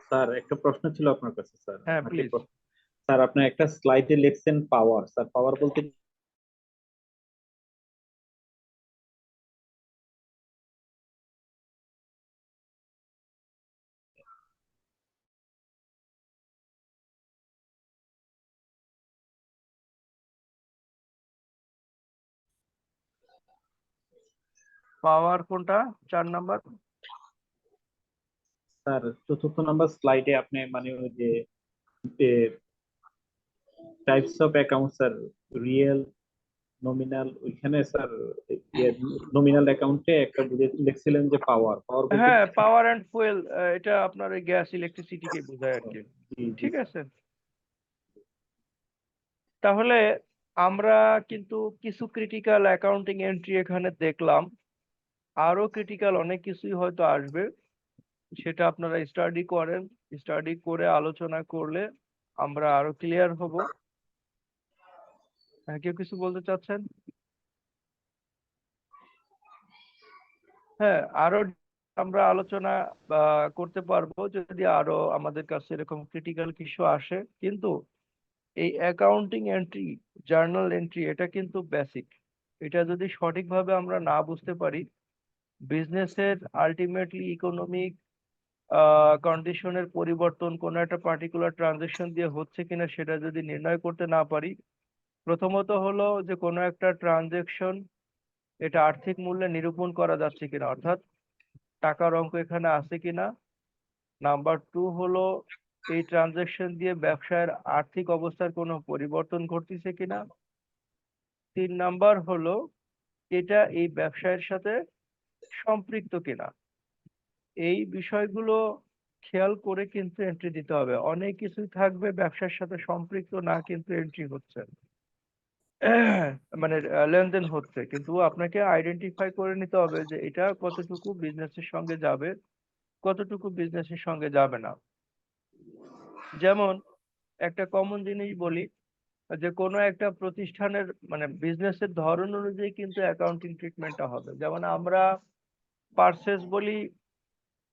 স্যার একটা প্রশ্ন ছিল আপনার কাছে স্যার। হ্যাঁ আপনাকে প্লিজ। স্যার আপনি একটা স্লাইডে লিখছেন পাওয়ার, স্যার পাওয়ার বলতে পাওয়ার কোনটা 4 নাম্বার? স্যার 4th নাম্বার স্লাইডে আপনি মানে ওই যে types of account sir real nominal, ওইখানে স্যার নমিনাল অ্যাকাউন্টে একটা লিখছিলেন যে পাওয়ার পাওয়ার বলতে হ্যাঁ পাওয়ার অ্যান্ড ফুয়েল, এটা আপনার ওই গ্যাস ইলেকট্রিসিটি কে বোঝায় আর কি। ঠিক আছে, তাহলে আমরা কিন্তু কিছু ক্রিটিক্যাল অ্যাকাউন্টিং এন্ট্রি এখানে দেখলাম, আরো ক্রিটিক্যাল অনেক কিছুই হয়তো আসবে, সেটা আপনারা স্টাডি করেন, স্টাডি করে আলোচনা করলে আমরা আরো ক্লিয়ার হব। হ্যাঁ কেউ কিছু বলতে চাচ্ছেন? হ্যাঁ আরো আমরা আলোচনা করতে পারবো যদি আরো আমাদের কাছে এরকম ক্রিটিক্যাল কিছু আসে, কিন্তু এই অ্যাকাউন্টিং এন্ট্রি, জার্নাল এন্ট্রি এটা কিন্তু বেসিক, এটা যদি সঠিকভাবে আমরা না বুঝতে পারি, বিজনেসের আলটিমেটলি ইকোনমিক কন্ডিশনের পরিবর্তন কোনো একটা পার্টিকুলার ট্রানজেকশন দিয়ে হচ্ছে কিনা সেটা যদি নির্ণয় করতে না পারি, প্রথমত হলো যে কোনো একটা ট্রানজেকশন এটা আর্থিক মূল্যে নিরূপণ করা যাচ্ছে কিনা, অর্থাৎ টাকার অঙ্ক এখানে আছে কিনা। নাম্বার 2 হলো এই ট্রানজাকশন দিয়ে ব্যবসায়ের আর্থিক অবস্থার কোনো পরিবর্তন ঘটতেছে কিনা। 3 নাম্বার হলো এটা এই ব্যবসায়ের সাথে সম্পৃক্ত কিনা। এই বিষয়গুলো খেয়াল করে কিন্তু এন্ট্রি দিতে হবে। অনেক কিছুই থাকবে ব্যবসার সাথে সম্পৃক্ত না, কিন্তু এন্ট্রি হচ্ছে মানে লেনদেন হচ্ছে, কিন্তু আপনাকে আইডেন্টিফাই করে নিতে হবে যে এটা কতটুকু বিজনেসের সঙ্গে যাবে, কতটুকু বিজনেসের সঙ্গে যাবে না। যেমন একটা কমন জিনিস বলি, যে কোনো একটা প্রতিষ্ঠানের মানে বিজনেসের ধরন অনুযায়ী কিন্তু অ্যাকাউন্টিং ট্রিটমেন্টটা হবে। যেমন আমরা পারচেস বলি,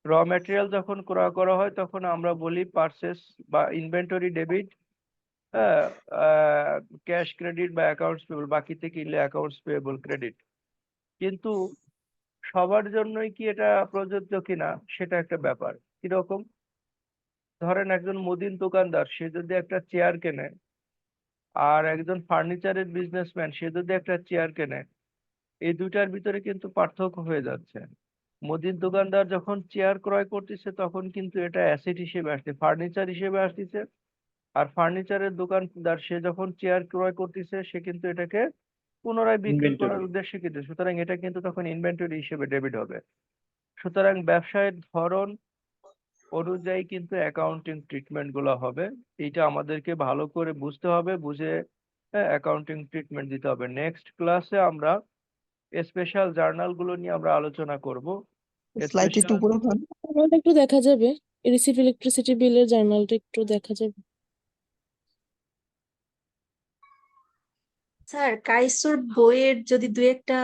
র ম্যাটেরিয়াল যখন ক্রয় করা হয় তখন আমরা বলি পারচেস বা ইনভেন্টরি ডেবিট, হ্যাঁ, ক্যাশ ক্রেডিট বা অ্যাকাউন্টস পেবল, বাকিতে কিনলে অ্যাকাউন্টস পেয়েবল ক্রেডিট। কিন্তু সবার জন্যই কি এটা প্রযোজ্য কিনা সেটা একটা ব্যাপার। কিরকম, ধরেন একজন মুদির দোকানদার সে যদি একটা চেয়ার কেনে, আর একজন ফার্নিচারের বিজনেসম্যান সে যদি একটা চেয়ার কেনে, এই দুইটার ভিতরে কিন্তু পার্থক্য হয়ে যাচ্ছে। মুদির দোকানদার যখন চেয়ার ক্রয় করতেছে তখন কিন্তু এটা অ্যাসেট হিসেবে আসছে, ফার্নিচার হিসেবে আসতেছে। আর ফার্নিচারের দোকানদার সে যখন চেয়ার ক্রয় করতেছে সে কিন্তু এটাকে পুনরায় বিক্রি করার ইনভেন্টরি। উদ্দেশ্যে কিনছে, সুতরাং এটা কিন্তু তখন ইনভেন্টরি হিসেবে ডেবিট হবে। সুতরাং ব্যবসায়ের ধরন অনুযায়ী কিন্তু অ্যাকাউন্টিং ট্রিটমেন্ট গুলো হবে। এইটা আমাদেরকে ভালো করে বুঝতে হবে, বুঝে অ্যাকাউন্টিং ট্রিটমেন্ট দিতে হবে। নেক্সট ক্লাসে আমরা স্পেশাল জার্নাল গুলো নিয়ে আমরা আলোচনা করব। স্লাইড একটু স্পেশাল উপরে উঠান। জার্নালটা একটু দেখা যাবে, রিসিভ ইলেকট্রিসিটি বিলের জার্নালটা একটু দেখা যাবে। স্যার কাইসোর বইয়ের যদি দু একটা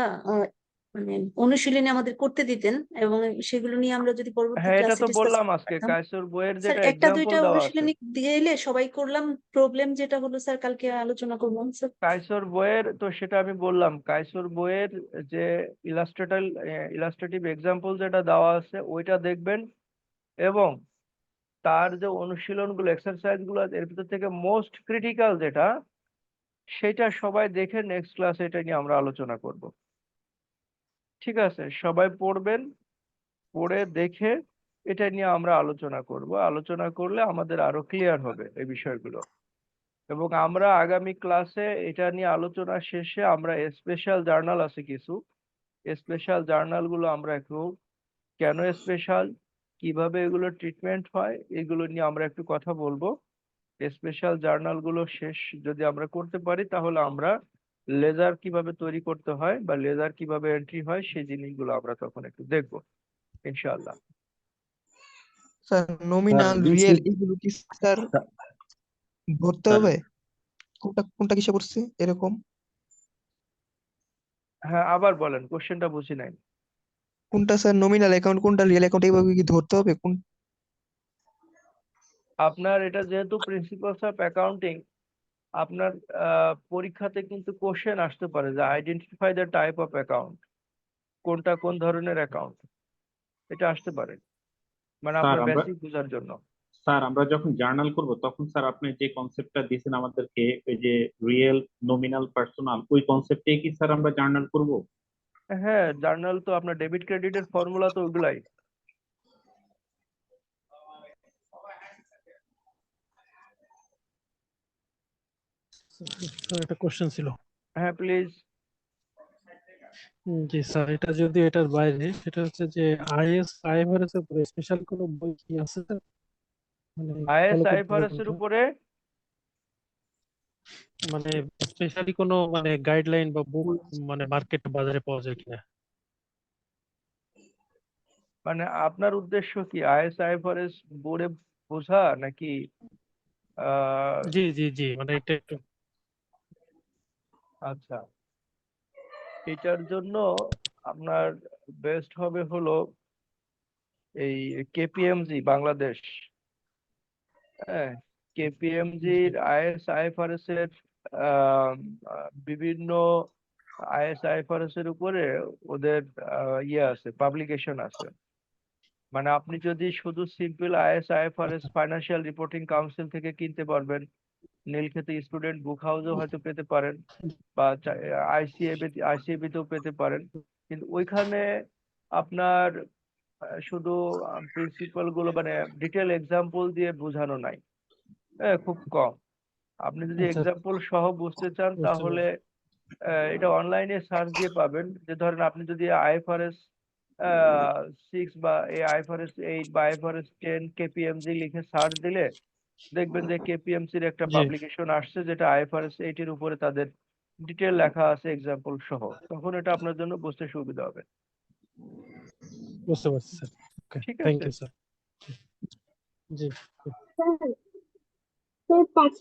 মানে অনুশীলনী আমাদের করতে দিতেন এবং সেগুলো নিয়ে আমরা যদি পরবর্তী হ্যাঁ, এটা ক্লাসে তো ডিসকাস বললাম করতে আজকে পারতাম। কায়সর বইয়ের স্যার যেটা একটা এক্সাম্পল দুইটা দেওয়া আছে। অনুশীলনী দিয়ে এলে সবাই করলাম, প্রবলেম যেটা হলো স্যার কালকে আলোচনা করবো স্যার। কায়সর বইয়ের তো সেটা আমি বললাম, কায়সর বইয়ের যে ইলাস্ট্রেটিভ এক্সাম্পল যেটা দেওয়া আছে ওইটা দেখবেন, এবং তার যে অনুশীলনগুলো এক্সারসাইজ গুলো আছে, এর ভিতর থেকে মোস্ট ক্রিটিক্যাল যেটা সেটা সবাই দেখে নেক্সট ক্লাসে এটা নিয়ে আমরা আলোচনা করব। ঠিক আছে, সবাই পড়বেন, পড়ে দেখে এটা নিয়ে আমরা আলোচনা করব। আলোচনা করলে আমাদের আরো ক্লিয়ার হবে এই বিষয়গুলো। এবং আমরা আগামী ক্লাসে এটা নিয়ে আলোচনা শেষে আমরা স্পেশাল জার্নাল আছে কিছু, স্পেশাল জার্নাল গুলো আমরা একটু কেন স্পেশাল, কিভাবে এগুলো ট্রিটমেন্ট হয়, এগুলো নিয়ে আমরা একটু কথা বলবো। স্পেশাল জার্নাল গুলো শেষ যদি আমরা করতে পারি তাহলে আমরা লেজার কিভাবে তৈরি করতে হয় বা লেজার কিভাবে এন্ট্রি হয় সেই জিনিসগুলো আমরা তখন একটু দেখবো ইনশাআল্লাহ। স্যার স্যার নমিনাল রিয়েল এগুলো কি স্যার ধরতে স্যার হবে? কোনটা কোনটা কিসে করছে এরকম? হ্যাঁ, আবার বলেন, কোশ্চেনটা বুঝি নাই। কোনটা স্যার নমিনাল অ্যাকাউন্ট, কোনটা রিয়েল অ্যাকাউন্ট, এইভাবে কি ধরতে হবে? কোন আপনার এটা যেহেতু প্রিন্সিপালস অফ অ্যাকাউন্টিং, আপনার পরীক্ষাতে কিন্তু কোশ্চেন আসতে পারে যে identify the type of account, কোনটা কোন ধরনের অ্যাকাউন্ট, এটা আসতে পারে, মানে স্যার আপনার আমরা বেসিক বোঝার জন্য। স্যার আমরা যখন জার্নাল করব তখন স্যার আপনি যে কনসেপ্টটা দিয়েছেন আমাদেরকে, ওই যে রিয়েল, নমিনাল, পার্সোনাল, ওই কনসেপ্টে কি স্যার আমরা জার্নাল করব? হ্যাঁ, জার্নাল তো আপনার ডেবিট ক্রেডিটের ফর্মুলা তো ওগুলাই। স্যার একটা কোশ্চেন ছিল। হ্যাঁ প্লিজ। জি স্যার, এটা যদি এটার বাইরে, সেটা হচ্ছে যে আইএস আইএফআরএস এর উপরে স্পেশাল কোনো বই কি আছে স্যার, মানে আইএস ফলো করতে হবে আইএফআরএস এর কোনটা, উপরে মানে স্পেশালি কোনো মানে গাইডলাইন বা বুক মানে মার্কেট বাজারে পাওয়া যায় কিনা? মানে আপনার উদ্দেশ্য কি আইএস আইএফআরএস বোর্ডে বোঝা নাকি? জি জি জি, মানে এটা একটু আচ্ছা, এটার জন্য আপনার বেস্ট হবে হলো এই কেপিএমজি বাংলাদেশ। হ্যাঁ, কেপিএমজির আইএস আইএফআরএস এর বিভিন্ন আইএস আইএফআরএস এর উপরে ওদের ইয়ে আছে, পাবলিকেশন আছে। মানে আপনি যদি শুধু simple is IFRS financial reporting council থেকে কিনতে পারবেন, নীলক্ষেতে স্টুডেন্ট বুক হাউসেও হয়তো পেতে পারেন, বা আইসিএবি তেও পেতে পারেন, কিন্তু ওইখানে আপনার শুধু প্রিন্সিপাল গুলো মানে ডিটেল এক্সাম্পল দিয়ে বোঝানো নাই, হ্যাঁ খুব কম। আপনি যদি আচ্ছা, এক্সাম্পল সহ বুঝতে চান বুঝতে তাহলে পারছি। এটা অনলাইনে সার্চ দিয়ে পাবেন। যে ধরেন আপনি যদি আইএফআরএস 6 বা আইএফআরএস 8 বা আইএফআরএস 10 কেপিএমজি লিখে সার্চ দিলে দেখবেন যে কেপিএমসির একটা জি, পাবলিকেশন আসছে যেটা আইএফআরএস 8 এর উপরে তাদের ডিটেল লেখা আছে এক্সাম্পল সহ, তখন এটা আপনার জন্য বুঝতে সুবিধা হবে। বুঝতে পারছি স্যার। ওকে, ঠিক থ্যাংক আছে? You sir. জি, স্যার স্যার 5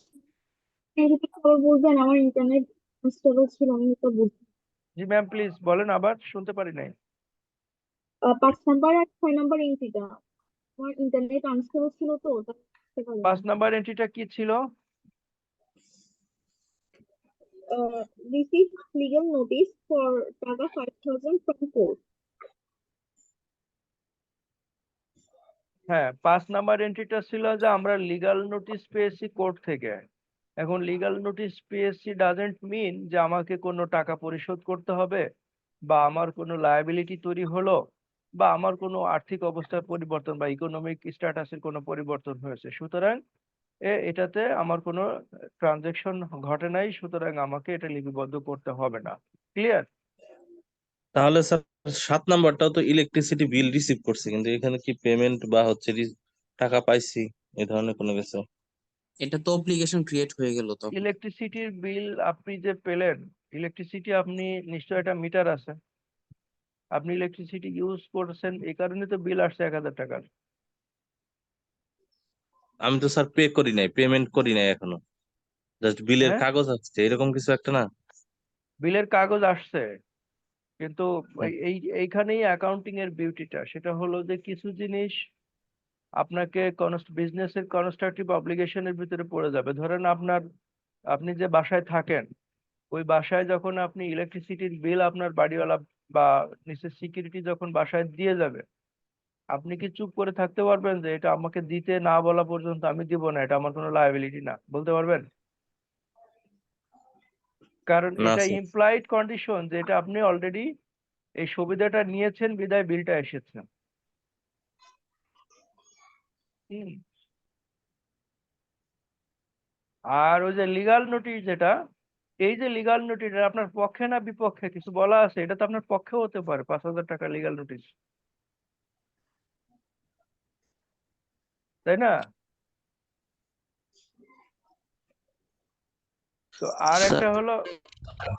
মিনিট খবর বলবেন, আমার ইন্টারনেট আনস্টেবল ছিল, আমি এটা বুঝি। জি ম্যাম প্লিজ বলেন, আবার শুনতে পারি নাই। 5 নাম্বার আর 6 নাম্বার এন্ট্রিটা, আমার ইন্টারনেট আনস্টেবল ছিল তো তাই বুঝতে পারিনি। 5 নাম্বার এন্ট্রিটা কি ছিল? রিসিভ লিগ্যাল নোটিস ফর টাকা 5,000 ফ্রম কোর্ট। হ্যাঁ 5 নাম্বার এন্ট্রিটা ছিল যে আমরা লিগ্যাল নোটিশ পেয়েছি কোর্ট থেকে। এখন লিগ্যাল নোটিশ পেয়েছি ডাজেন্ট মিন যে আমাকে কোনো টাকা পরিশোধ করতে হবে, বা আমার কোনো লায়াবিলিটি তৈরি হলো, বা আমার কোনো আর্থিক অবস্থার পরিবর্তন বা ইকোনমিক স্ট্যাটাসের কোনো পরিবর্তন হয়েছে। সুতরাং এটাতে আমার কোনো ট্রানজেকশন ঘটে নাই, সুতরাং আমাকে এটা লিপিবদ্ধ করতে হবে না। ক্লিয়ার? তাহলে স্যার 7 নাম্বারটাও তো ইলেকট্রিসিটি বিল রিসিভ করছে, কিন্তু এখানে কি পেমেন্ট বা হচ্ছে টাকা পাইছি এই ধরনের কোনো কিছু? এটা তো অব্লিগেশন ক্রিয়েট হয়ে গেল তখন। ইলেকট্রিসিটির বিল আপনি যে পেলেন, ইলেকট্রিসিটি আপনি নিশ্চয় একটা মিটার আছে, আপনি ইলেকট্রিসিটি ইউজ করছেন, এই কারণে তো বিল আসছে 1,000 টাকার। আমি তো স্যার পে করি নাই, পেমেন্ট করি নাই এখনো, জাস্ট বিলের হ্যাঁ কাগজ আসছে, এরকম কিছু একটা না? বিলের কাগজ আসছে, কিন্তু হ্যাঁ। এইখানেই অ্যাকাউন্টিং এর বিউটিটা, সেটা হলো যে কিছু জিনিস আপনাকে বিজনেসের কনস্ট্রাকটিভ অব্লিগেশনের ভিতরে পড়ে যাবে। ধরেন আপনি যে বাসায় থাকেন, ওই বাসায় যখন আপনি ইলেকট্রিসিটির বিল আপনার বাড়িওয়ালা বা নিচের সিকিউরিটি যখন বাসায় দিয়ে যাবে, আপনি কি চুপ করে থাকতে পারবেন যে এটা আমাকে দিতে না বলা পর্যন্ত আমি দিব না, এটা আমার কোনো লায়াবিলিটি না? বলতে পারবেন? কারণ না এটা স্যার। ইমপ্লয়েড কন্ডিশন যে এটা আপনি অলরেডি এই সুবিধাটা নিয়েছেন বিদায় বিলটা এসেছে। হুম। আর ওই যে লিগাল নোটিশ যেটা, এই যে লিগাল নোটিশ আপনার পক্ষে না বিপক্ষে কিছু বলা আছে, এটা তো আপনার পক্ষেও হতে পারে 5,000 টাকা লিগাল নোটিশ, তাই না? তো আর একটা হলো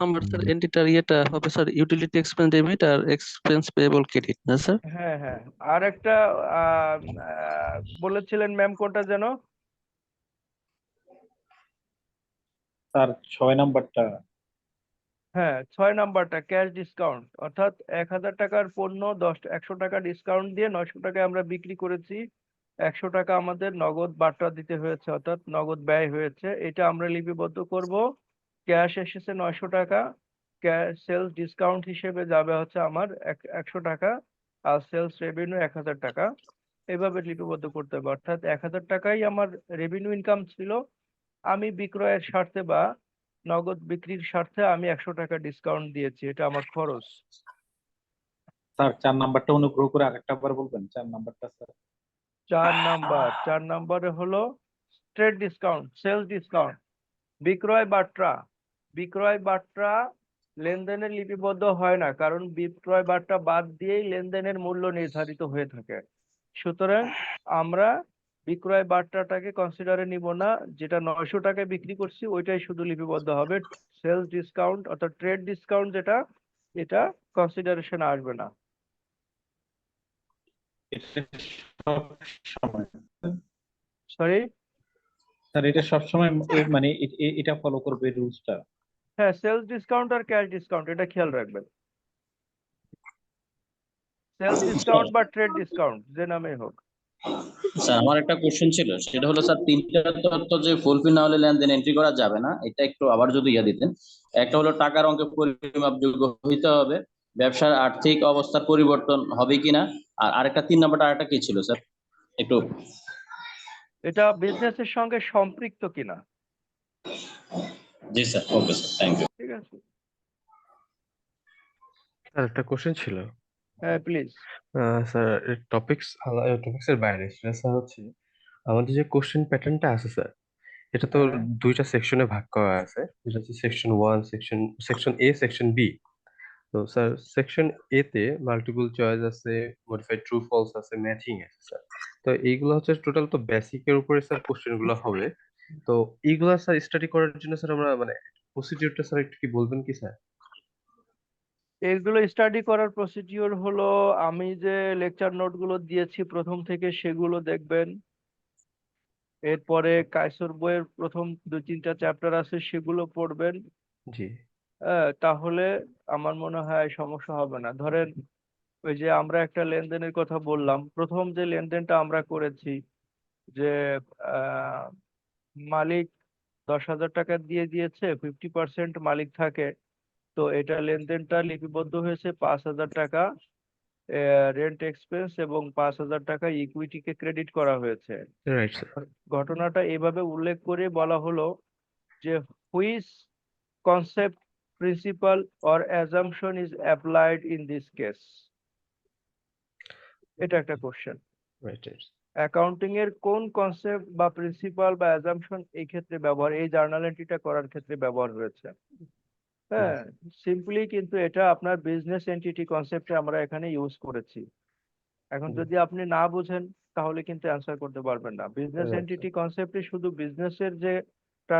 আমার স্যার এন্টিটার ইয়েটা হবে স্যার ইউটিলিটি এক্সপেন্স ডেবিট আর এক্সপেন্স পেয়েবল ক্রেডিট, না স্যার? হ্যাঁ হ্যাঁ আর একটা বলেছিলেন ম্যাম কোনটা যেন? স্যার 6 নাম্বারটা। হ্যাঁ 6 নাম্বারটা ক্যাশ ডিসকাউন্ট, অর্থাৎ 1,000 টাকার পণ্য 100 টাকা ডিসকাউন্ট দিয়ে 900 টাকায় আমরা বিক্রি করেছি, 100 টাকা আমাদের নগদ বার্তা দিতে হয়েছে, অর্থাৎ নগদ ব্যয় হয়েছে, এটা আমরা লিপিবদ্ধ করব। ক্যাশ এসেছে 900 টাকা, ক্যাশ সেলস ডিসকাউন্ট হিসেবে যাবে হচ্ছে আমার 100 টাকা, আর সেলস রেভিনিউ 1,000 টাকা। এভাবে লিপিবদ্ধ করতে হবে, অর্থাৎ 1,000 টাকাই আমার রেভিনিউ ইনকাম ছিল, আমি বিক্রয়ের স্বার্থে বা নগদ বিক্রির স্বার্থে আমি 100 টাকা ডিসকাউন্ট দিয়েছি, এটা আমার খরচ। স্যার 4 নাম্বারটা অনুগ্রহ করে আরেকটা বার বলবেন, 4 নাম্বারটা স্যার। 4 নাম্বারে হলো ট্রেড ডিসকাউন্ট, সেলস ডিসকাউন্ট, বিক্রয় বার্তা লেনদেনের লিপিবদ্ধ হয় না, কারণ বিক্রয় বার্তা বাদ দিয়েই লেনদেনের মূল্য নির্ধারিত হয়ে থাকে। সুতরাং আমরা বিক্রয় বার্তাটাকে কনসিডারে নিব না, যেটা 900 টাকায় বিক্রি করছি ওইটাই শুধু লিপিবদ্ধ হবে। সেলস ডিসকাউন্ট অর্থাৎ ট্রেড ডিসকাউন্ট যেটা, এটা কনসিডারেশন আসবে না। সরি স্যার এটা সবসময় মানে এটা ফলো করবে রুলসটা? হ্যাঁ সেলস ডিসকাউন্ট আর ক্যাশ ডিসকাউন্ট এটা খেয়াল রাখবেন, সেলস ডিসকাউন্ট বা ট্রেড ডিসকাউন্ট যে নামেই হোক। স্যার আমার একটা কোশ্চেন ছিল, সেটা হলো স্যার তিনটা তথ্য যে ফুলফিল না হলে লেনদেন এন্ট্রি করা যাবে না, এটা একটু আবার যদি দিতেন। একটা হলো টাকার অঙ্কে পরিমাপযোগ্য হইতে হবে, ব্যবসার আর্থিক অবস্থার পরিবর্তন হবে কিনা, আর আরেকটা 3 নাম্বারটা আরেকটা কি ছিল স্যার একটু? এটা বিজনেসের সঙ্গে সম্পৃক্ত কিনা। জি sir, okay sir, thank you. ঠিক আছে? স্যার একটা কোশ্চেন ছিল। হ্যাঁ প্লিজ। স্যার টপিক্স এর বাইরে, সেটা স্যার হচ্ছে আমাদের যে কোশ্চেন প্যাটার্নটা আছে স্যার, এটা তো হ্যাঁ দুইটা সেকশনে ভাগ করা আছে। এটা হচ্ছে সেকশন 1, সেকশন এ, সেকশন বি। তো স্যার সেকশন এ তে মাল্টিপল চয়েস আছে, মডিফাইড ট্রু ফলস আছে, ম্যাচিং আছে স্যার। তো এইগুলো হচ্ছে টোটাল তো বেসিকের উপরে স্যার কোশ্চেন গুলো হবে। তো এইগুলা স্যার স্টাডি করার জন্য স্যার আমরা মানে প্রসিডিউরটা স্যার একটু কি বলবেন কি স্যার? এগুলো স্টাডি করার প্রসিডিওর হলো, আমি যে লেকচার নোটগুলো দিয়েছি প্রথম থেকে সেগুলো দেখবেন। এরপরে কায়সর বইয়ের প্রথম 2-3টা চ্যাপ্টার আছে সেগুলো পড়বেন। জি। তাহলে আমার মনে হয় সমস্যা হবে না। ধরেন ওই যে আমরা একটা লেনদেনের কথা বললাম, প্রথম যে লেনদেনটা আমরা করেছি যে আহ, মালিক 10,000 টাকা দিয়ে দিয়েছে, 50% মালিক থাকে। তো এটা লেনদেনটা লিপিবদ্ধ হয়েছে 5,000 টাকা রেন্ট এক্সপেন্স এবং 5,000 টাকা ইকুইটিকে ক্রেডিট করা হয়েছে। Right sir. ঘটনাটা এভাবে উল্লেখ করে বলা হলো যে which concept, principal or assumption is applied in this case. এটা একটা কোশ্চেন। Right right. অ্যাকাউন্টিং এর কোন কনসেপ্ট বা প্রিন্সিপাল বা অ্যাজাম্পশন এই ক্ষেত্রে ব্যবহার, এই জার্নাল এন্ট্রিটা করার ক্ষেত্রে ব্যবহার হয়েছে। হ্যাঁ, সিম্পলি কিন্তু এটা আপনার বিজনেস এন্টিটি কনসেপ্টে আমরা এখানে ইউজ করেছি। এখন যদি আপনি না বুঝেন তাহলে কিন্তু অ্যান্সার করতে পারবেন না। বিজনেস রাইট এন্টিটি কনসেপ্টে শুধু বিজনেসের যে